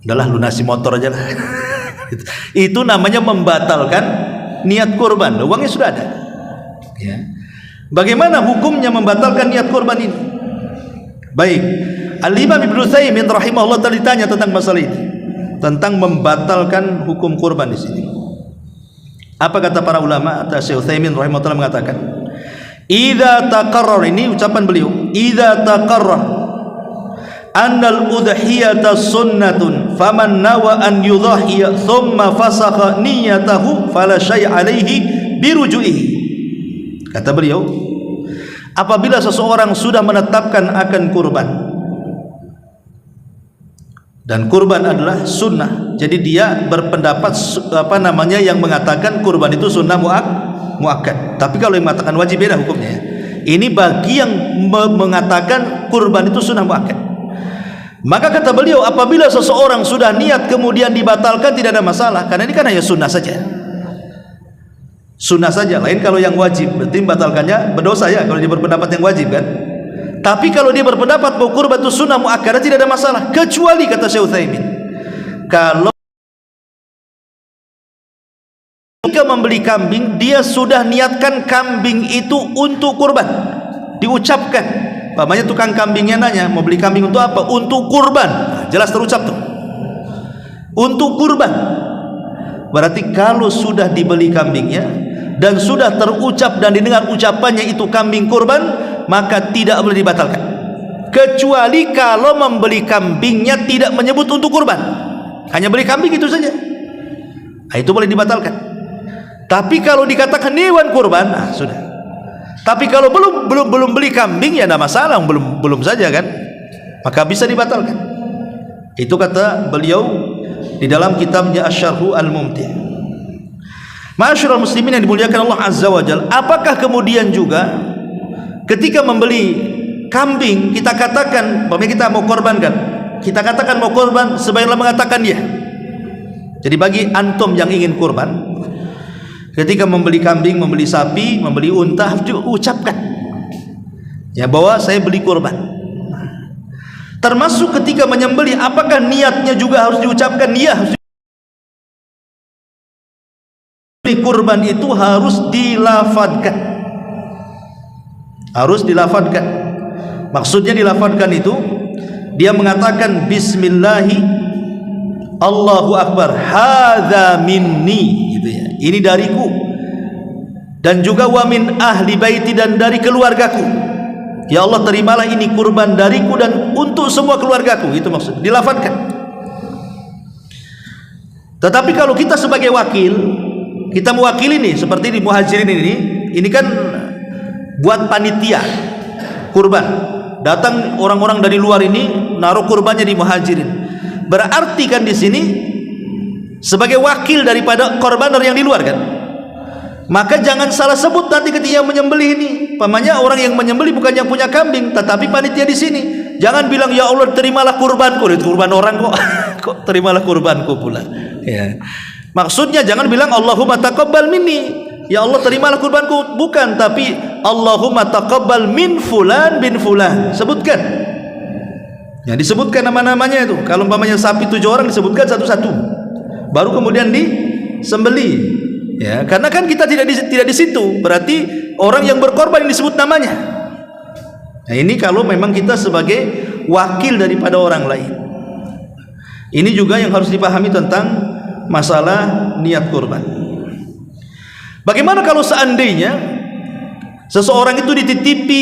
Udahlah, lunasi motor aja lah. Itu namanya membatalkan niat kurban. Uangnya sudah ada, ya. Bagaimana hukumnya membatalkan niat kurban ini? Baik, Al-Imam Ibnu Utsaimin rahimahullah tadi ditanya tentang masalah ini, tentang membatalkan hukum kurban di sini. Apa kata para ulama? Syekh Utsaimin rahimahullah mengatakan, idza taqarrar, ini ucapan beliau, idza taqarrar annal udhiyata sunnatun faman nawa an yudhiya thumma fasakha niyyatahu fala syai' alaihi biruju'ihi. Kata beliau, apabila seseorang sudah menetapkan akan kurban, dan kurban adalah sunnah, jadi dia berpendapat yang mengatakan kurban itu sunnah muakkad. Tapi kalau yang mengatakan wajib beda hukumnya. Ini bagi yang mengatakan kurban itu sunnah muakkad. Maka kata beliau, apabila seseorang sudah niat kemudian dibatalkan tidak ada masalah, karena ini kan hanya sunnah saja. sunnah saja, lain kalau yang wajib, berarti membatalkannya berdosa ya kalau dia berpendapat yang wajib kan. Tapi kalau dia berpendapat bahwa kurban itu sunnah muakkadah tidak ada masalah, kecuali kata Syekh Utsaimin, kalau ketika membeli kambing dia sudah niatkan kambing itu untuk kurban, diucapkan. Pamannya tukang kambingnya nanya, mau beli kambing untuk apa? Untuk kurban. Nah, jelas terucap tuh, untuk kurban. Berarti kalau sudah dibeli kambingnya dan sudah terucap dan didengar ucapannya itu kambing kurban, maka tidak boleh dibatalkan, kecuali kalau membeli kambingnya tidak menyebut untuk kurban, hanya beli kambing itu saja, nah, itu boleh dibatalkan. Tapi kalau dikatakan hewan kurban, nah, sudah. Tapi kalau belum beli kambing ya tidak masalah, belum saja kan, maka bisa dibatalkan. Itu kata beliau di dalam kitabnya Asy-Syarhu Al-Mumti'. Ma'asyiral muslimin yang dimuliakan Allah Azza wa Jalla, apakah kemudian juga ketika membeli kambing kita katakan, bahwa kita mau korbankan, kita katakan mau korban, sebaiknya mengatakan ya. Jadi bagi antum yang ingin korban, ketika membeli kambing, membeli sapi, membeli unta, harus diucapkan ya bahwa saya beli korban. Termasuk ketika menyembelih, apakah niatnya juga harus diucapkan? Ya, harus. Kurban itu harus dilafadzkan, harus dilafadzkan. Maksudnya dilafadzkan itu dia mengatakan bismillahi Allahu Akbar, hadza minni, gitu ya, ini dariku, dan juga wa min ahli baiti, dan dari keluargaku. Ya Allah, terimalah ini kurban dariku dan untuk semua keluargaku. Itu maksud dilafadzkan. Tetapi kalau kita sebagai wakil, kita mewakili nih, seperti di Muhajirin ini kan buat panitia kurban, datang orang-orang dari luar ini naruh kurbannya di Muhajirin, berarti kan di sini sebagai wakil daripada korbaner yang di luar kan. Maka jangan salah sebut nanti ketika menyembelih ini, pamannya orang yang menyembelih bukan yang punya kambing, tetapi panitia di sini. Jangan bilang ya Allah terimalah kurbanku, itu kurban orang kok. Kok terimalah kurbanku pula ya. Maksudnya jangan bilang Allahumma taqabbal minni, ya Allah terimalah kurbanku, bukan, tapi Allahumma taqabbal min fulan bin fulan. Sebutkan. Ya, disebutkan nama-namanya itu. Kalau umpamanya sapi 7 orang disebutkan satu-satu. Baru kemudian disembelih. Ya, karena kan kita tidak di situ. Berarti orang yang berkorban yang disebut namanya. Nah, ini kalau memang kita sebagai wakil daripada orang lain. Ini juga yang harus dipahami tentang masalah niat kurban. Bagaimana kalau seandainya seseorang itu dititipi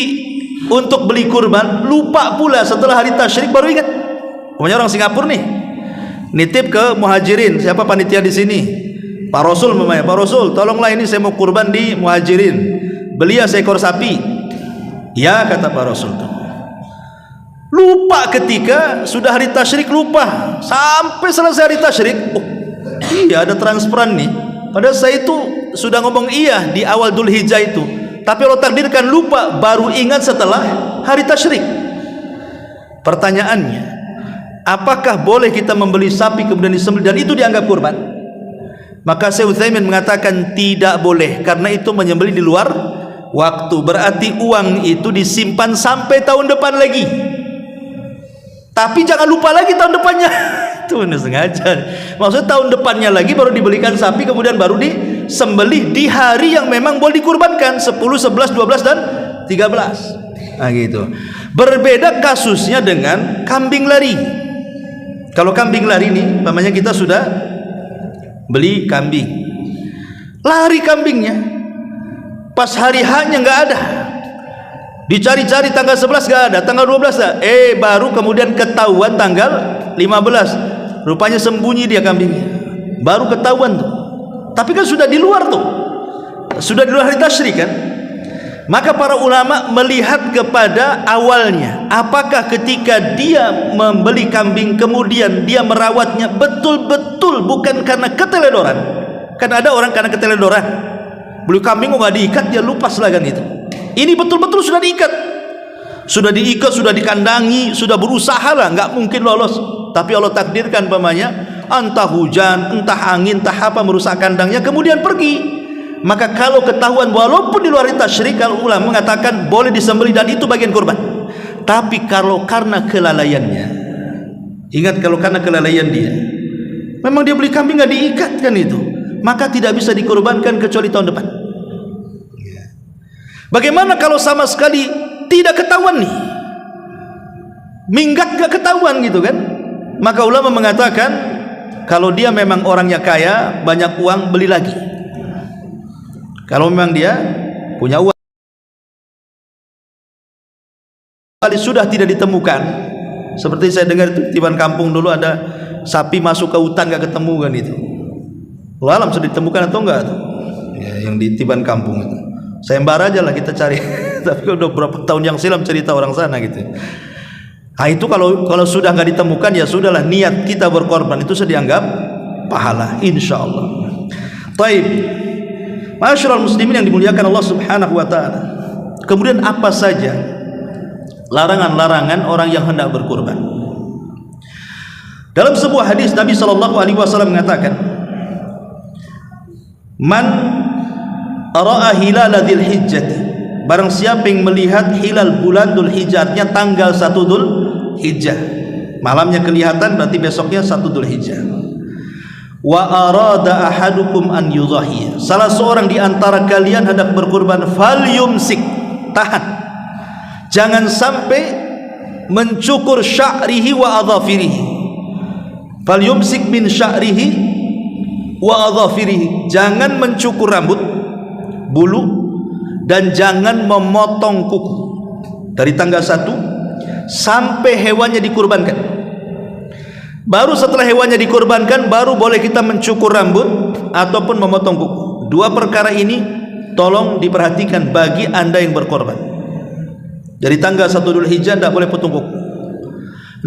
untuk beli kurban, lupa pula setelah hari tasyrik baru ingat. Pokoknya orang Singapura nih, nitip ke Muhajirin, siapa panitia di sini? Pak Rasul memangnya, Pak Rasul, tolonglah ini saya mau kurban di Muhajirin, beli ya seekor sapi. Ya, kata Pak Rasul tuh. Lupa ketika sudah hari tasyrik, lupa sampai selesai hari tasyrik. Oh, iya ada transferan nih, padahal saya itu sudah ngomong iya di awal Dzulhijjah itu, tapi Allah takdirkan lupa, baru ingat setelah hari tasyrik. Pertanyaannya, apakah boleh kita membeli sapi kemudian disembelih dan itu dianggap kurban? Maka Syekh Utsaimin mengatakan tidak boleh, karena itu menyembelih di luar waktu. Berarti uang itu disimpan sampai tahun depan lagi, tapi jangan lupa lagi tahun depannya. Itu sengaja. Maksudnya tahun depannya lagi baru dibelikan sapi, kemudian baru disembelih di hari yang memang boleh dikurbankan, 10, 11, 12 dan 13. Nah gitu. Berbeda kasusnya dengan kambing lari. Kalau kambing lari nih, namanya kita sudah beli kambing, lari kambingnya, pas hari H-nya nggak ada, dicari-cari tanggal 11 nggak ada, tanggal 12 ada, baru kemudian ketahuan tanggal 15, rupanya sembunyi dia kambingnya, baru ketahuan tuh. Tapi kan sudah di luar tuh, sudah di luar hari tasyrik kan. Maka para ulama melihat kepada awalnya, apakah ketika dia membeli kambing kemudian dia merawatnya betul-betul bukan karena keteledoran. Kan ada orang karena keteledoran, beli kambing kok nggak diikat, dia lupa kan itu. Ini betul-betul sudah diikat, sudah dikandangi, sudah berusaha lah, nggak mungkin lolos. Tapi Allah takdirkan pamannya, entah hujan, entah angin, entah apa merusak kandangnya, kemudian pergi. maka kalau ketahuan walaupun di luar tasyrik, kalau ulama mengatakan boleh disembelih dan itu bagian kurban. Tapi kalau karena kelalaiannya, ingat, kalau karena kelalaian dia, memang dia beli kambing nggak diikatkan itu, maka tidak bisa dikurbankan kecuali tahun depan. Bagaimana kalau sama sekali tidak ketahuan nih, minggat gak ketahuan gitu kan? Maka ulama mengatakan kalau dia memang orangnya kaya, banyak uang, beli lagi. Kalau memang dia punya uang, kali sudah tidak ditemukan, seperti saya dengar itu tiban kampung dulu ada sapi masuk ke hutan gak ketemu kan itu. Alam sudah ditemukan atau enggak tuh? Ya, yang di tiban kampung itu. Sayembara aja lah kita cari. Tapi udah berapa tahun yang silam cerita orang sana gitu. Nah itu kalau sudah nggak ditemukan, ya sudahlah, niat kita berkorban itu sudah dianggap pahala, insya Allah. Taib, masyaallah muslimin yang dimuliakan Allah Subhanahu Wa Taala. Kemudian apa saja larangan-larangan orang yang hendak berkorban? Dalam sebuah hadis Nabi Shallallahu Alaihi Wasallam mengatakan, man ra'a hilal dzil hijjah, barang siapa yang melihat hilal bulan Dzul Hijjah, artinya tanggal 1 Dzul Hijjah, malamnya kelihatan berarti besoknya 1 Dzul Hijjah. Wa arada ahadukum an yudhahiya, salah seorang di antara kalian hendak berkurban, falyumsik, tahan, jangan sampai mencukur sya'rihi wa adhafirihi. Falyumsik min sya'rihi wa adhafirihi, jangan mencukur rambut, bulu, dan jangan memotong kuku dari tanggal 1 sampai hewannya dikurbankan. Baru setelah hewannya dikurbankan baru boleh kita mencukur rambut ataupun memotong kuku. Dua perkara ini tolong diperhatikan bagi anda yang berkorban. Dari tanggal 1 Dzul Hijjah tidak boleh potong kuku,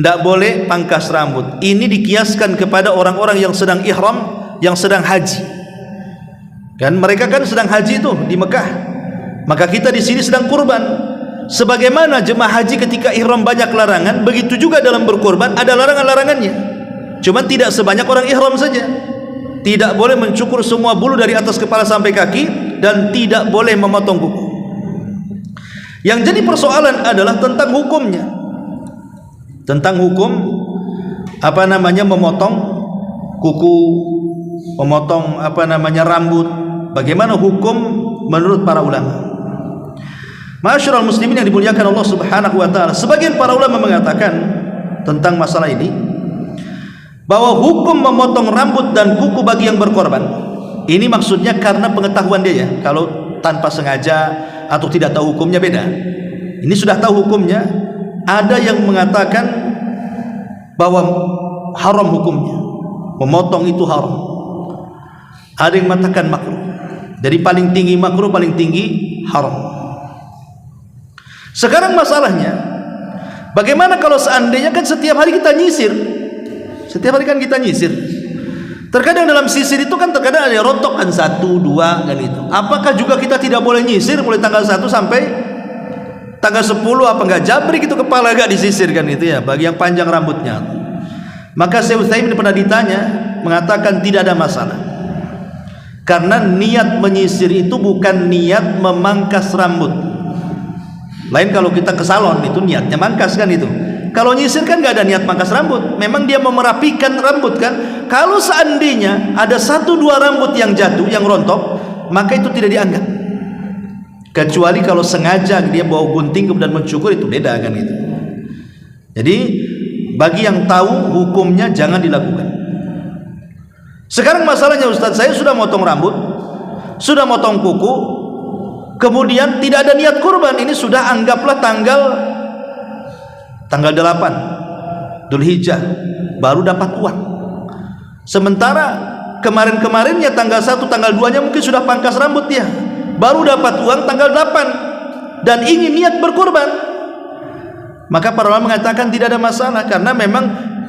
tidak boleh pangkas rambut. Ini dikiaskan kepada orang-orang yang sedang ihram, yang sedang haji. Kan mereka kan sedang haji itu di Mekah, maka kita di sini sedang kurban. Sebagaimana jemaah haji ketika ihram banyak larangan, begitu juga dalam berkorban ada larangan-larangannya. Cuma tidak sebanyak orang ihram saja. Tidak boleh mencukur semua bulu dari atas kepala sampai kaki, dan tidak boleh memotong kuku. Yang jadi persoalan adalah tentang hukumnya, tentang hukum memotong kuku, memotong rambut. Bagaimana hukum menurut para ulama? Masyaallah muslimin yang dimuliakan Allah Subhanahu Wa Taala, sebagian para ulama mengatakan tentang masalah ini bahwa hukum memotong rambut dan kuku bagi yang berkorban ini maksudnya karena pengetahuan dia, ya. Kalau tanpa sengaja atau tidak tahu hukumnya beda. Ini sudah tahu hukumnya, ada yang mengatakan bahwa haram hukumnya, memotong itu haram. Ada yang mengatakan makruh. Dari paling tinggi makruh, paling tinggi haram. Sekarang masalahnya, bagaimana kalau seandainya kan setiap hari kita nyisir? Setiap hari kan kita nyisir. Terkadang dalam sisir itu kan terkadang ada rontokan 1, 2 kan itu. Apakah juga kita tidak boleh nyisir mulai tanggal 1 sampai tanggal 10? Apa enggak jabrik itu kepala agak disisir kan itu, ya, bagi yang panjang rambutnya? Maka Syekh Utsaimin pernah ditanya, mengatakan tidak ada masalah. Karena niat menyisir itu bukan niat memangkas rambut. Lain kalau kita ke salon itu niatnya mangkas kan itu. Kalau nyisir kan nggak ada niat mangkas rambut, memang dia mau merapikan rambut kan. Kalau seandainya ada 1-2 rambut yang jatuh, yang rontok, maka itu tidak dianggap. Kecuali kalau sengaja dia bawa gunting kemudian mencukur, itu beda kan itu. Jadi bagi yang tahu hukumnya jangan dilakukan. Sekarang masalahnya, Ustaz, saya sudah motong rambut, sudah motong kuku, kemudian tidak ada niat kurban. Ini sudah anggaplah tanggal 8 Dzul Hijjah baru dapat uang. Sementara kemarin-kemarinnya tanggal 1, tanggal 2-nya mungkin sudah pangkas rambut dia, baru dapat uang tanggal 8 dan ingin niat berkurban. Maka para ulama mengatakan tidak ada masalah, karena memang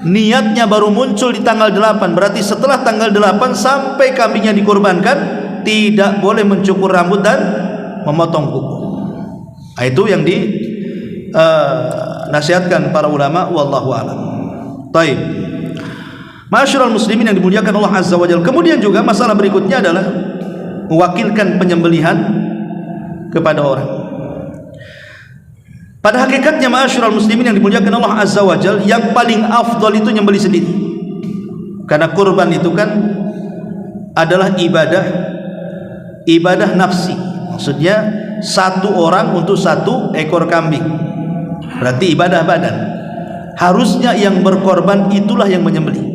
niatnya baru muncul di tanggal 8. Berarti setelah tanggal 8 sampai kambingnya dikurbankan, tidak boleh mencukur rambut dan memotong kuku. Nah, itu yang nasihatkan para ulama, wallahu a'lam. Taib. Masyaallah muslimin yang dimuliakan Allah Azza wa Jalla. Kemudian juga masalah berikutnya adalah mewakilkan penyembelihan kepada orang. Pada hakikatnya ma'asyiral muslimin yang dimuliakan Allah Azza wa Jalla, yang paling afdal itu nyembelih sendiri. Karena kurban itu kan adalah ibadah nafsi. Maksudnya satu orang untuk satu ekor kambing. Berarti ibadah badan. Harusnya yang berkorban itulah yang menyembelih.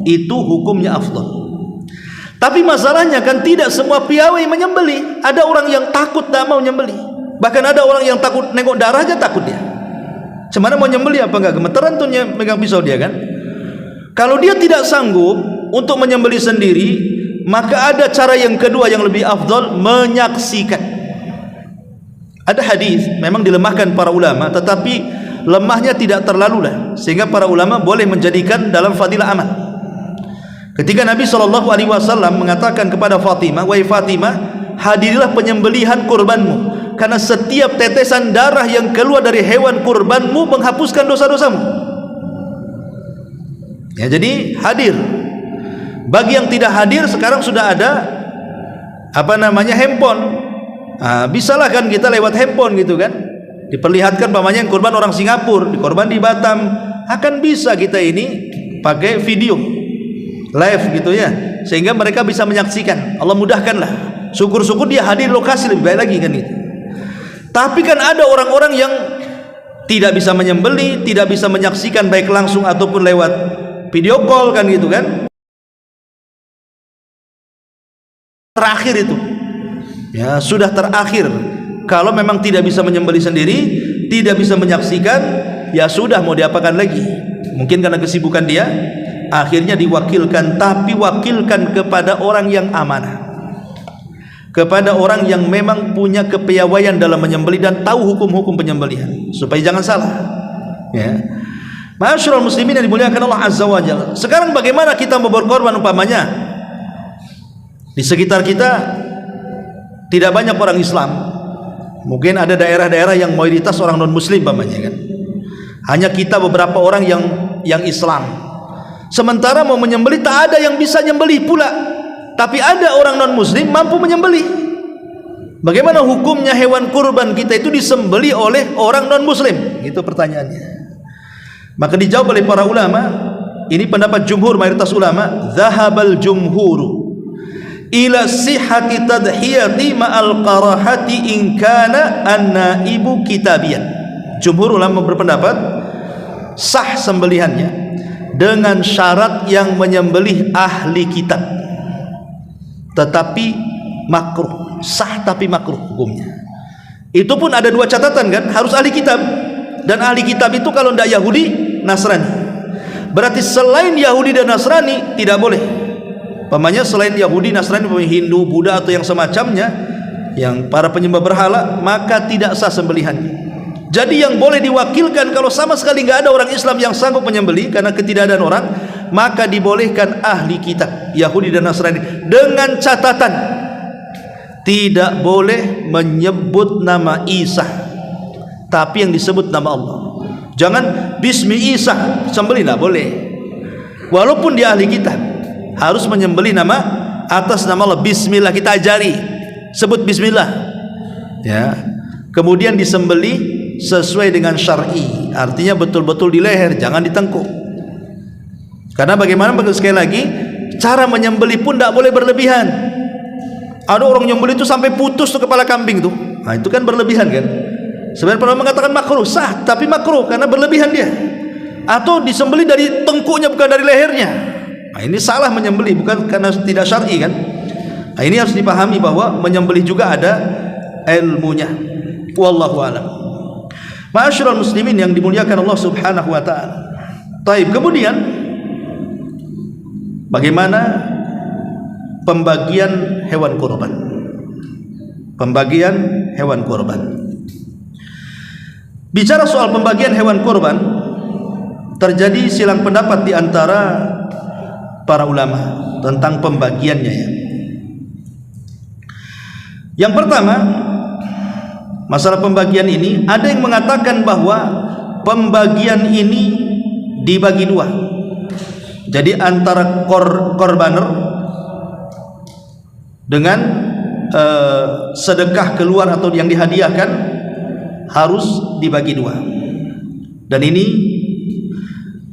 Itu hukumnya afdal. Tapi masalahnya kan tidak semua piawai menyembelih. Ada orang yang takut tak mau menyembelih. Bahkan ada orang yang takut nengok darah aja takut dia. Semana mau nyembelih apa enggak, gemeteran tuh megang pisau dia kan. Kalau dia tidak sanggup untuk menyembelih sendiri, maka ada cara yang kedua yang lebih afdal, menyaksikan. Ada hadis memang dilemahkan para ulama, tetapi lemahnya tidak terlalu lah, sehingga para ulama boleh menjadikan dalam fadilah amal. Ketika Nabi SAW mengatakan kepada Fatimah, wahai Fatimah, hadirilah penyembelihan kurbanmu, karena setiap tetesan darah yang keluar dari hewan kurbanmu menghapuskan dosa-dosamu. Ya, jadi hadir. Bagi yang tidak hadir, sekarang sudah ada handphone. Bisalah kan kita lewat handphone gitu kan, diperlihatkan pamannya yang kurban orang Singapura, dikorban di Batam, akan bisa kita ini pakai video live gitu ya, sehingga mereka bisa menyaksikan. Allah mudahkanlah. Syukur-syukur dia hadir lokasi, lebih baik lagi kan gitu. Tapi kan ada orang-orang yang tidak bisa menyembelih, tidak bisa menyaksikan baik langsung ataupun lewat video call kan gitu kan. Terakhir itu ya, sudah terakhir. Kalau memang tidak bisa menyembelih sendiri, tidak bisa menyaksikan, ya sudah, mau diapakan lagi. Mungkin karena kesibukan dia, akhirnya diwakilkan. Tapi wakilkan kepada orang yang amanah, kepada orang yang memang punya kepiawaian dalam menyembelih dan tahu hukum-hukum penyembelihan, supaya jangan salah ya. Ma'asyiral muslimin yang dimuliakan Allah Azza wa Jalla. Sekarang bagaimana kita mau berkorban? Umpamanya di sekitar kita tidak banyak orang Islam, mungkin ada daerah-daerah yang mayoritas orang non muslim umpamanya kan, hanya kita beberapa orang yang Islam. Sementara mau menyembelih tak ada yang bisa nyembelih pula, tapi ada orang non muslim mampu menyembelih. Bagaimana hukumnya hewan kurban kita itu disembelih oleh orang non muslim? Itu pertanyaannya. Maka dijawab oleh para ulama, ini pendapat jumhur, mayoritas ulama, zahabal jumhuru ila sihhati tadhiyati ma'al qarahati in kana an-naibu kitabiyan. Jumhur ulama berpendapat sah sembelihannya dengan syarat yang menyembelih ahli kitab, tetapi makruh. Sah tapi makruh hukumnya. Itu pun ada dua catatan kan, harus ahli kitab. Dan ahli kitab itu kalau tidak Yahudi, Nasrani. Berarti selain Yahudi dan Nasrani tidak boleh. Pamannya selain Yahudi, Nasrani, Hindu, Buddha atau yang semacamnya, yang para penyembah berhala, maka tidak sah sembelihannya. Jadi yang boleh diwakilkan kalau sama sekali nggak ada orang Islam yang sanggup menyembelih karena ketidakadaan orang, maka dibolehkan ahli kitab Yahudi dan Nasrani, dengan catatan tidak boleh menyebut nama Isa, tapi yang disebut nama Allah. Jangan Bismi Isa sembelih, tidak boleh. Walaupun dia ahli kitab, harus menyembelih nama atas nama Allah. Bismillah, kita ajari, sebut Bismillah ya. Kemudian disembelih sesuai dengan syar'i, artinya betul-betul di leher, jangan di tengkuk. Karena bagaimana, sekali lagi, cara menyembelih pun tidak boleh berlebihan. Ada orang nyembelih itu sampai putus tuh kepala kambing tuh, nah itu kan berlebihan kan. Sebenarnya pernah mengatakan makruh, sah tapi makruh karena berlebihan dia. Atau disembelih dari tengkuknya bukan dari lehernya, nah ini salah menyembelih, bukan karena tidak syar'i kan. Nah ini harus dipahami bahwa menyembelih juga ada ilmunya. Wallahu a'lam. Ma'asyiral muslimin yang dimuliakan Allah Subhanahu wa taala. Taib, kemudian bagaimana pembagian hewan kurban? Pembagian hewan kurban. Bicara soal pembagian hewan kurban, terjadi silang pendapat di antara para ulama tentang pembagiannya ya. Yang pertama, masalah pembagian ini, ada yang mengatakan bahwa pembagian ini dibagi dua. Jadi antara korbaner dengan sedekah keluar atau yang dihadiahkan harus dibagi dua. Dan ini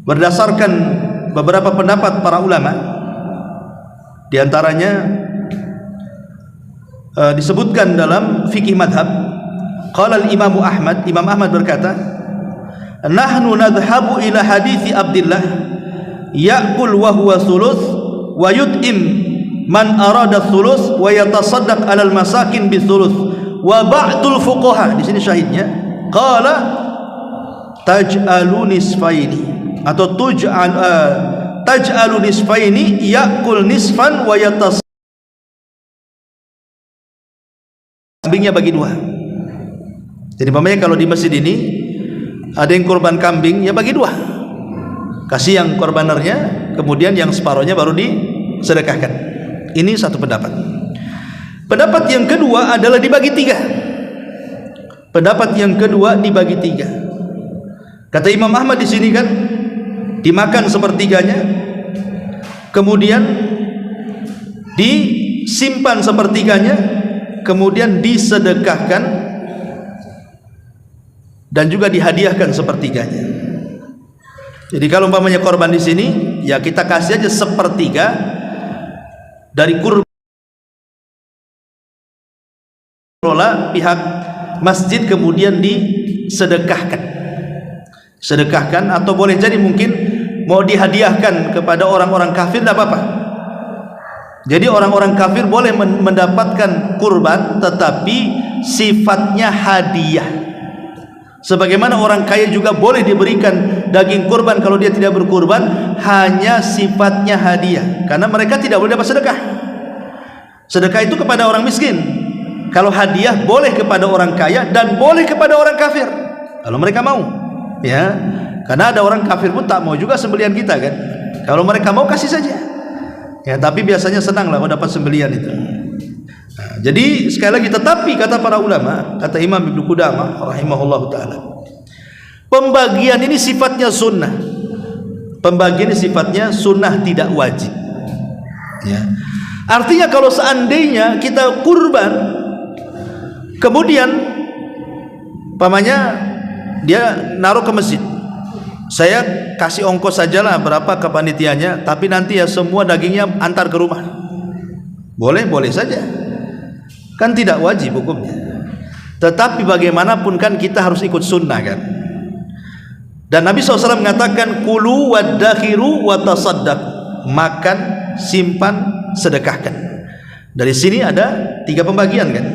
berdasarkan beberapa pendapat para ulama, di antaranya disebutkan dalam fikih madhab. Qala al-Imam Ahmad, Imam Ahmad berkata, nahnu nadhhabu ila hadithi Abdullah ya'kul wa huwa thuluth wa yut'im man arada thuluth wa yatasaddaq 'alal masakin bi thuluth wa ba'dul fuqaha, di sini syahidnya, qala taj'alu nisfaini atau taj'alu nisfaini ya'kul nisfan wa yatas, kambingnya bagi dua. Jadi umpamanya kalau di masjid ini ada yang kurban kambing, ya bagi dua, kasih yang korbanernya, kemudian yang separohnya baru disedekahkan. Ini satu pendapat. Pendapat yang kedua adalah dibagi tiga. Pendapat yang kedua dibagi tiga. Kata Imam Ahmad di sini kan, dimakan sepertiganya, kemudian disimpan sepertiganya, kemudian disedekahkan, dan juga dihadiahkan sepertiganya. Jadi kalau umpamanya korban di sini, ya kita kasih aja sepertiga dari kurban pihak masjid, kemudian sedekahkan, atau boleh jadi mungkin mau dihadiahkan kepada orang-orang kafir, tidak apa-apa. Jadi orang-orang kafir boleh mendapatkan kurban, tetapi sifatnya hadiah. Sebagaimana orang kaya juga boleh diberikan daging kurban kalau dia tidak berkurban, hanya sifatnya hadiah, karena mereka tidak boleh dapat sedekah. Sedekah itu kepada orang miskin. Kalau hadiah boleh kepada orang kaya dan boleh kepada orang kafir kalau mereka mau, ya. Karena ada orang kafir pun tak mau juga sembelian kita kan. Kalau mereka mau kasih saja, ya. Tapi biasanya senang lah kalau dapat sembelian itu. Nah, jadi sekali lagi, tetapi kata para ulama, kata Imam Ibnu Qudamah rahimahullahu taala, pembagian ini sifatnya sunnah. Pembagian ini sifatnya sunnah, tidak wajib. Ya. Artinya kalau seandainya kita kurban, kemudian pamannya dia naruh ke masjid, saya kasih ongkos sajalah berapa ke panitianya, tapi nanti ya semua dagingnya antar ke rumah. Boleh saja. Kan tidak wajib hukumnya. Tetapi bagaimanapun kan kita harus ikut sunnah kan. Dan Nabi SAW mengatakan, kulu waddakhiru watasaddaq, makan, simpan, sedekahkan. Dari sini ada tiga pembagian kan.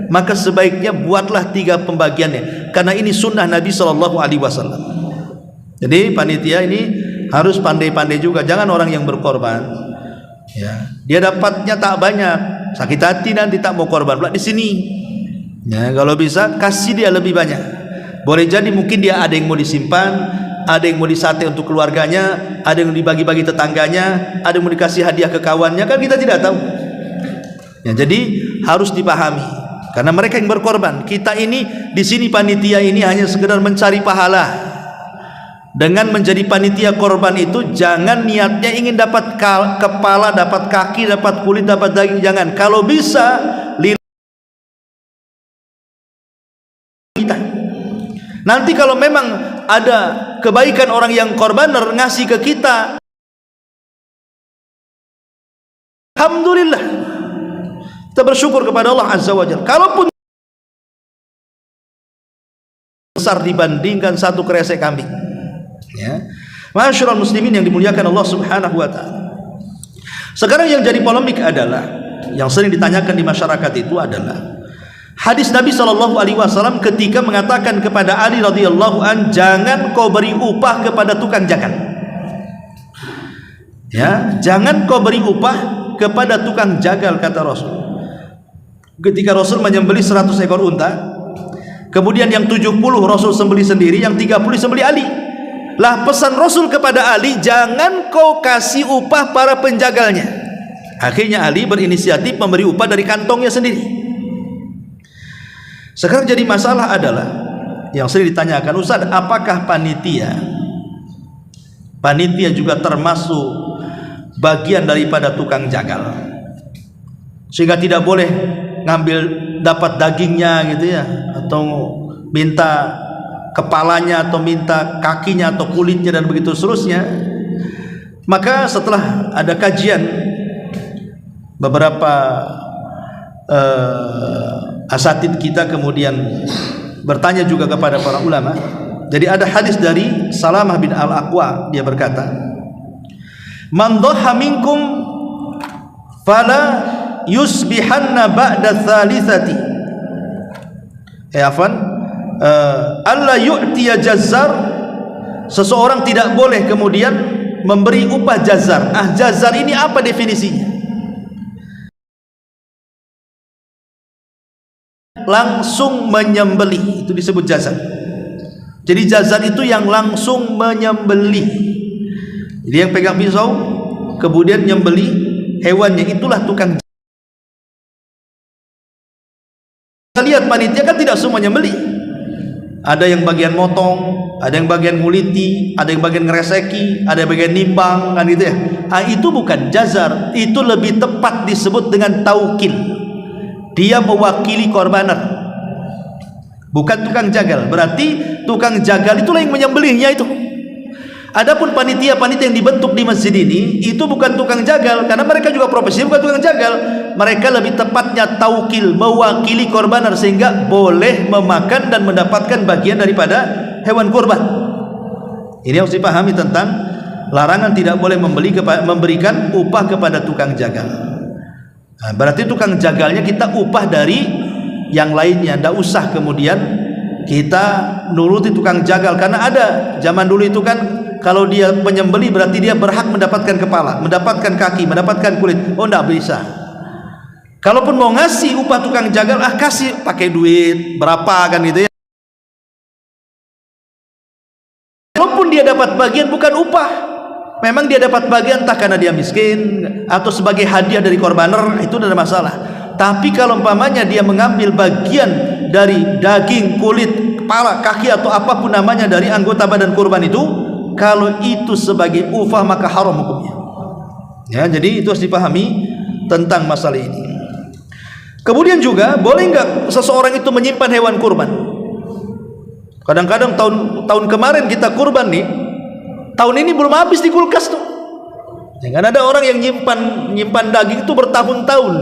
Maka sebaiknya buatlah tiga pembagiannya, karena ini sunnah Nabi SAW. Jadi panitia ini harus pandai-pandai juga. Jangan orang yang berkorban, ya, dia dapatnya tak banyak, sakit hati nanti tak mau korban pula di sini. Ya, kalau bisa kasih dia lebih banyak. Boleh jadi mungkin dia ada yang mau disimpan, ada yang mau disate untuk keluarganya, ada yang dibagi-bagi tetangganya, ada yang mau dikasih hadiah ke kawannya, kan kita tidak tahu. Ya, jadi harus dipahami. Karena mereka yang berkorban, kita ini di sini panitia ini hanya sekedar mencari pahala. Dengan menjadi panitia korban itu jangan niatnya ingin dapat kepala, dapat kaki, dapat kulit, dapat daging, jangan. Kalau bisa kita. Nanti kalau memang ada kebaikan orang yang korbaner ngasih ke kita, alhamdulillah, kita bersyukur kepada Allah Azza wa Jalla. Kalaupun besar dibandingkan satu kresek kambing, ya. Masyaallah muslimin yang dimuliakan Allah Subhanahu wa taala. Sekarang yang jadi polemik adalah, yang sering ditanyakan di masyarakat itu adalah hadis Nabi SAW ketika mengatakan kepada Ali radhiyallahu an, jangan kau beri upah kepada tukang jagal. Ya, jangan kau beri upah kepada tukang jagal, kata Rasul. Ketika Rasul menyembelih 100 ekor unta, kemudian yang 70 Rasul sembelih sendiri, yang 30 sembelih Ali. Lah pesan Rasul kepada Ali, jangan kau kasih upah para penjagalnya. Akhirnya Ali berinisiatif memberi upah dari kantongnya sendiri. Sekarang jadi masalah adalah yang sering ditanyakan, Ustaz, apakah panitia juga termasuk bagian daripada tukang jagal, sehingga tidak boleh ngambil dapat dagingnya gitu ya, atau minta kepalanya atau minta kakinya atau kulitnya dan begitu seterusnya. Maka setelah ada kajian, beberapa asatid kita kemudian bertanya juga kepada para ulama. Jadi ada hadis dari Salamah bin Al-Aqwa, dia berkata, "Man dhaha minkum fala yusbihanna ba'da thalithati." Alla yu'tiya jazzar, seseorang tidak boleh kemudian memberi upah jazar. Jazar ini apa definisinya? Langsung menyembelih, itu disebut jazar. Jadi jazar itu yang langsung menyembelih. Jadi yang pegang pisau kemudian nyembelih hewannya, itulah tukang. Kita lihat panitia kan tidak semua nyembelih. Ada yang bagian motong, ada yang bagian nguliti, ada yang bagian ngereseki, ada yang bagian nimbang, kan gitu ya. Itu bukan jazar, itu lebih tepat disebut dengan taukil. Dia mewakili korbaner, bukan tukang jagal. Berarti tukang jagal itulah yang menyembelihnya itu. Adapun panitia-panitia yang dibentuk di masjid ini, itu bukan tukang jagal, karena mereka juga profesi bukan tukang jagal. Mereka lebih tepatnya taukil, mewakili korbaner, sehingga boleh memakan dan mendapatkan bagian daripada hewan kurban. Ini harus dipahami tentang larangan tidak boleh memberikan upah kepada tukang jagal. Berarti tukang jagalnya kita upah dari yang lainnya, tidak usah kemudian kita nuruti tukang jagal. Karena ada zaman dulu itu kan, kalau dia menyembelih berarti dia berhak mendapatkan kepala, mendapatkan kaki, mendapatkan kulit. Oh, tidak bisa. Kalaupun mau ngasih upah tukang jagal, kasih pakai duit berapa kan gitu ya. Walaupun dia dapat bagian bukan upah, memang dia dapat bagian entah karena dia miskin atau sebagai hadiah dari korbaner, itu tidak ada masalah. Tapi kalau umpamanya dia mengambil bagian dari daging, kulit, kepala, kaki atau apapun namanya dari anggota badan kurban itu, kalau itu sebagai upah maka haram hukumnya. Ya, jadi itu harus dipahami tentang masalah ini. Kemudian juga boleh enggak seseorang itu menyimpan hewan kurban? Kadang-kadang tahun kemarin kita kurban nih, tahun ini belum habis di kulkas tuh. Jangan ada orang yang nyimpan daging itu bertahun-tahun.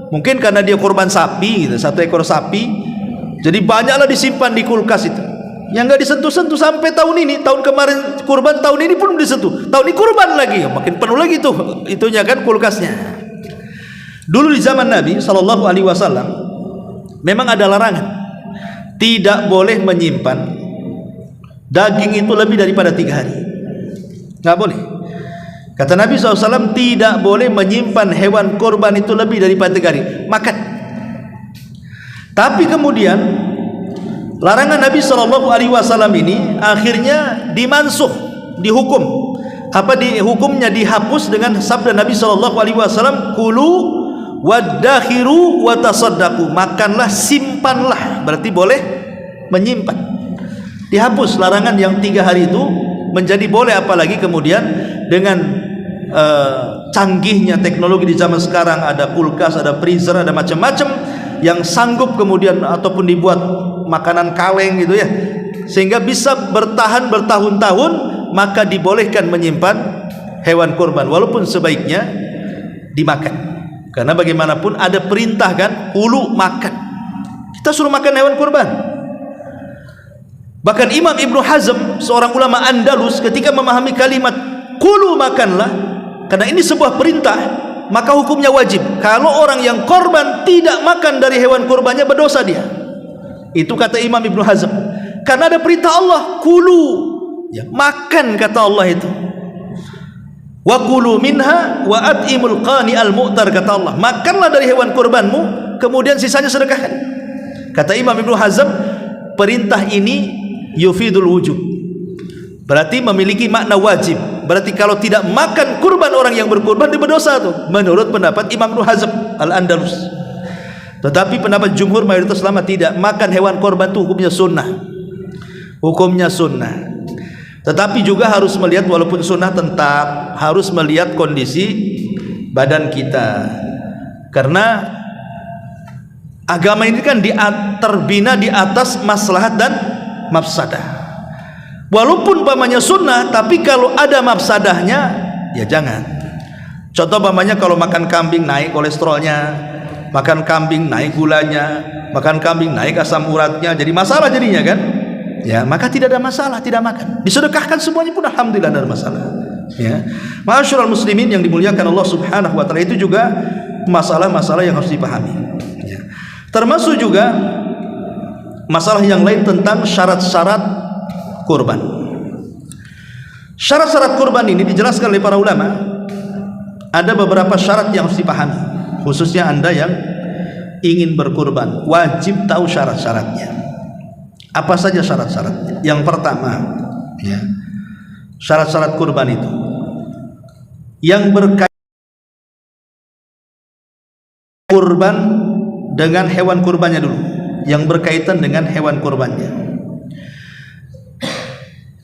Mungkin karena dia kurban sapi gitu, 1 ekor sapi, jadi banyaklah disimpan di kulkas itu. Yang enggak disentuh-sentuh sampai tahun ini. Tahun kemarin kurban, tahun ini pun disentuh. Tahun ini kurban lagi, makin penuh lagi tuh itunya kan kulkasnya. Dulu di zaman Nabi SAW memang ada larangan, tidak boleh menyimpan daging itu lebih daripada 3 hari. Nggak boleh. Kata Nabi SAW, tidak boleh menyimpan hewan korban itu lebih daripada 3 hari. Makan. Tapi kemudian larangan Nabi SAW ini akhirnya dimansuh, dihukum. Hukumnya dihapus dengan sabda Nabi SAW, kulu wadakhiru watasaddaqu, makanlah, simpanlah. Berarti boleh menyimpan. Dihapus larangan yang 3 hari itu menjadi boleh, apalagi kemudian dengan canggihnya teknologi di zaman sekarang, ada kulkas, ada freezer, ada macam-macam yang sanggup kemudian ataupun dibuat makanan kaleng gitu ya, sehingga bisa bertahan bertahun-tahun, maka dibolehkan menyimpan hewan kurban walaupun sebaiknya dimakan. Karena bagaimanapun ada perintah kan, kulu, makan. Kita suruh makan hewan kurban. Bahkan Imam Ibnu Hazm, seorang ulama Andalus, ketika memahami kalimat kulu, makanlah, karena ini sebuah perintah, maka hukumnya wajib. Kalau orang yang korban tidak makan dari hewan kurbannya, berdosa dia. Itu kata Imam Ibnu Hazm. Karena ada perintah Allah, kulu, ya, makan, kata Allah itu. Wa kulu minha wa at'imul qani al mu'tar, kata Allah, makanlah dari hewan kurbanmu, kemudian sisanya sedekahkan. Kata Imam Ibnu Hazm, perintah ini yufidul wujub, berarti memiliki makna wajib. Berarti kalau tidak makan kurban orang yang berkurban, dia berdosa tuh, menurut pendapat Imam Ibnu Hazm Al-Andalus. Tetapi pendapat jumhur mayoritas ulama tidak, makan hewan kurban itu hukumnya sunnah. Hukumnya sunnah. Tetapi juga harus melihat, walaupun sunnah tetap harus melihat kondisi badan kita. Karena Agama ini kan terbina di atas maslahat dan mafsadah. Walaupun pamannya sunnah, tapi kalau ada mafsadahnya, ya jangan. Contoh pamannya kalau makan kambing naik kolesterolnya, makan kambing naik gulanya, makan kambing naik asam uratnya, jadi masalah jadinya kan? Ya, maka tidak ada masalah, tidak makan. Disedekahkan semuanya pun alhamdulillah tidak ada masalah. Ya, ma'asyiral muslimin yang dimuliakan Allah Subhanahu wa taala, itu juga masalah-masalah yang harus dipahami. Ya. Termasuk juga masalah yang lain tentang syarat-syarat kurban. Syarat-syarat kurban ini dijelaskan oleh para ulama. Ada beberapa syarat yang harus dipahami, khususnya Anda yang ingin berkurban, wajib tahu syarat-syaratnya. Apa saja syarat-syaratnya? Yang pertama, ya, syarat-syarat kurban itu yang berkaitan kurban dengan hewan kurbannya dulu, yang berkaitan dengan hewan kurbannya.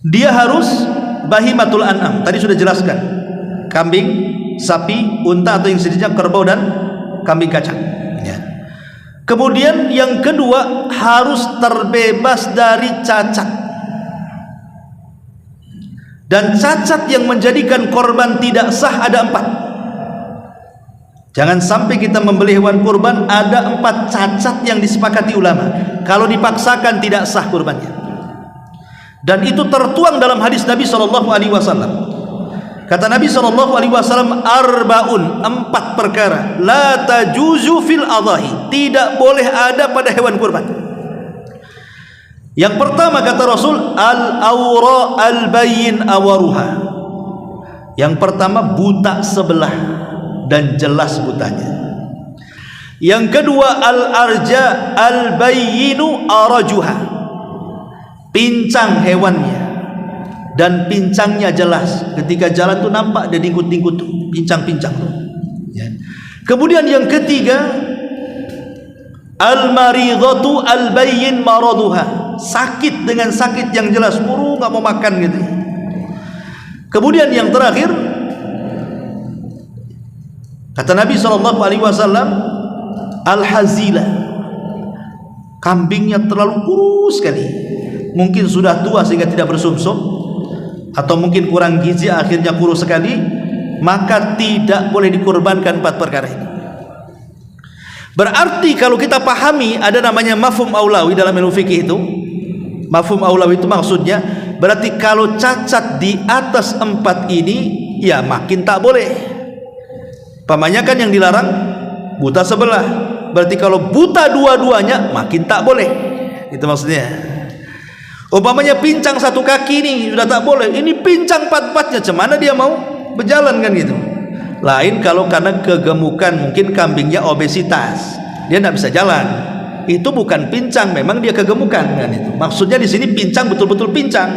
Dia harus bahimatul an'am, tadi sudah jelaskan, kambing, sapi, unta atau yang sejenisnya, kerbau dan kambing kacang. Ya. Kemudian yang kedua, harus terbebas dari cacat. Dan cacat yang menjadikan korban tidak sah ada 4. Jangan sampai kita membeli hewan kurban ada 4 cacat yang disepakati ulama. Kalau dipaksakan tidak sah kurbannya. Dan itu tertuang dalam hadis Nabi SAW. Kata Nabi SAW, arbaun, 4 perkara, la tajuzu fil adhahi, tidak boleh ada pada hewan kurban. Yang pertama kata Rasul, al-awra al-bayyin awaruha. Yang pertama, buta sebelah dan jelas butanya. Yang kedua, al-arja al-bayyinu arajuha, pincang hewannya dan pincangnya jelas, ketika jalan tuh nampak dia dingkut-dingkut tuh, pincang-pincang tuh. Ya. Kemudian yang ketiga, al-maridhatu al-bayyin maraduha, sakit dengan sakit yang jelas, muru nggak mau makan gitu. Kemudian yang terakhir, kata Nabi SAW, al-hazila, kambingnya terlalu kurus sekali, mungkin sudah tua sehingga tidak bersumsum, atau mungkin kurang gizi akhirnya kurus sekali, maka tidak boleh dikurbankan 4 perkara ini. Berarti kalau kita pahami ada namanya mafhum aulawi dalam ilmu fikih itu. Mafhum aulawi itu maksudnya berarti kalau cacat di atas 4 ini, ya makin tak boleh. Pamannya kan yang dilarang buta sebelah, berarti kalau buta dua-duanya makin tak boleh. Itu maksudnya. Umpamanya pincang 1 kaki ini sudah tak boleh, ini pincang 4-4-nya, cemana dia mau berjalan kan gitu. Lain kalau karena kegemukan, mungkin kambingnya obesitas, dia tidak bisa jalan, itu bukan pincang, memang dia kegemukan kan itu. Maksudnya di sini pincang, betul-betul pincang.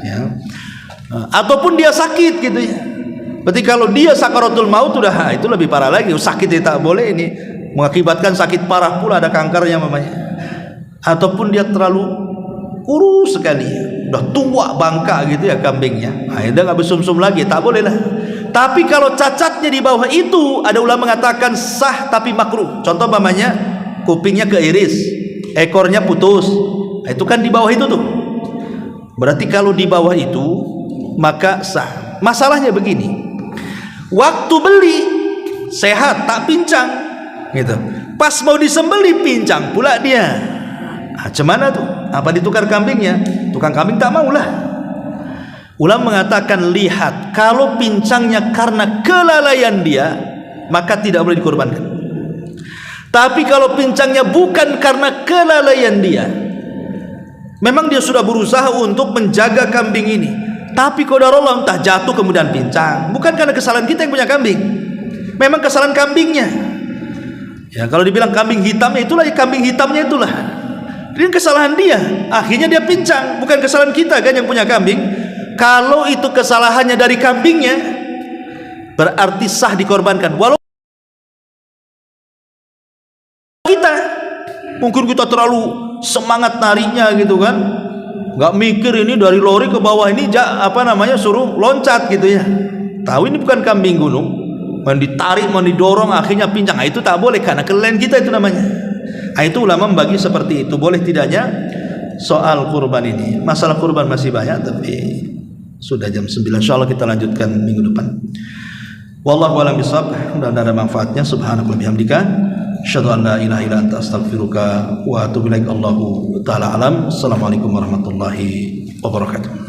Ya. Ataupun dia sakit gitu ya. Berarti kalau dia sakaratul maut udah, itu lebih parah lagi. Sakit dia tak boleh, ini mengakibatkan sakit parah pula, ada kankernya mamanya. Ataupun dia terlalu kurus sekali, udah tua bangka gitu ya kambingnya, nah, dia nggak bersumsum lagi, tak boleh lah. Tapi kalau cacatnya di bawah itu, ada ulama mengatakan sah tapi makruh. Contoh mamanya kupingnya keiris, ekornya putus, nah, itu kan di bawah itu tuh. Berarti kalau di bawah itu maka sah. Masalahnya begini, waktu beli sehat tak pincang gitu, pas mau disembeli pincang pula dia. Nah, cemana tuh? Apa ditukar kambingnya? Tukang kambing tak maulah. Ulama mengatakan, lihat, kalau pincangnya karena kelalaian dia, maka tidak boleh dikorbankan. Tapi kalau pincangnya bukan karena kelalaian dia, memang dia sudah berusaha untuk menjaga kambing ini, tapi qadarullah entah jatuh kemudian pincang, bukan karena kesalahan kita yang punya kambing, memang kesalahan kambingnya. Ya, kalau dibilang kambing hitamnya itulah, ya kambing hitamnya itulah. Ini kesalahan dia, akhirnya dia pincang, bukan kesalahan kita kan yang punya kambing. Kalau itu kesalahannya dari kambingnya, berarti sah dikorbankan. Walau kita, mungkin kita terlalu semangat nariknya gitu kan, nggak mikir ini dari lori ke bawah ini suruh loncat gitu ya. Tahu ini bukan kambing gunung, mau ditarik, mau didorong, akhirnya pincang. Nah, itu tak boleh karena kelelahan kita itu namanya. Itu ulama membagi seperti itu. Boleh tidaknya soal kurban ini. Masalah kurban masih banyak, tapi sudah jam 9. Insyaallah kita lanjutkan minggu depan. Wallahu a'lam bishawab. Mudah-mudahan ada manfaatnya. Subhanakallahumma bihamdika asyhadu an la ilaha illa anta astaghfiruka wa atubu ilaik. Allahu taala alam. Assalamualaikum warahmatullahi wabarakatuh.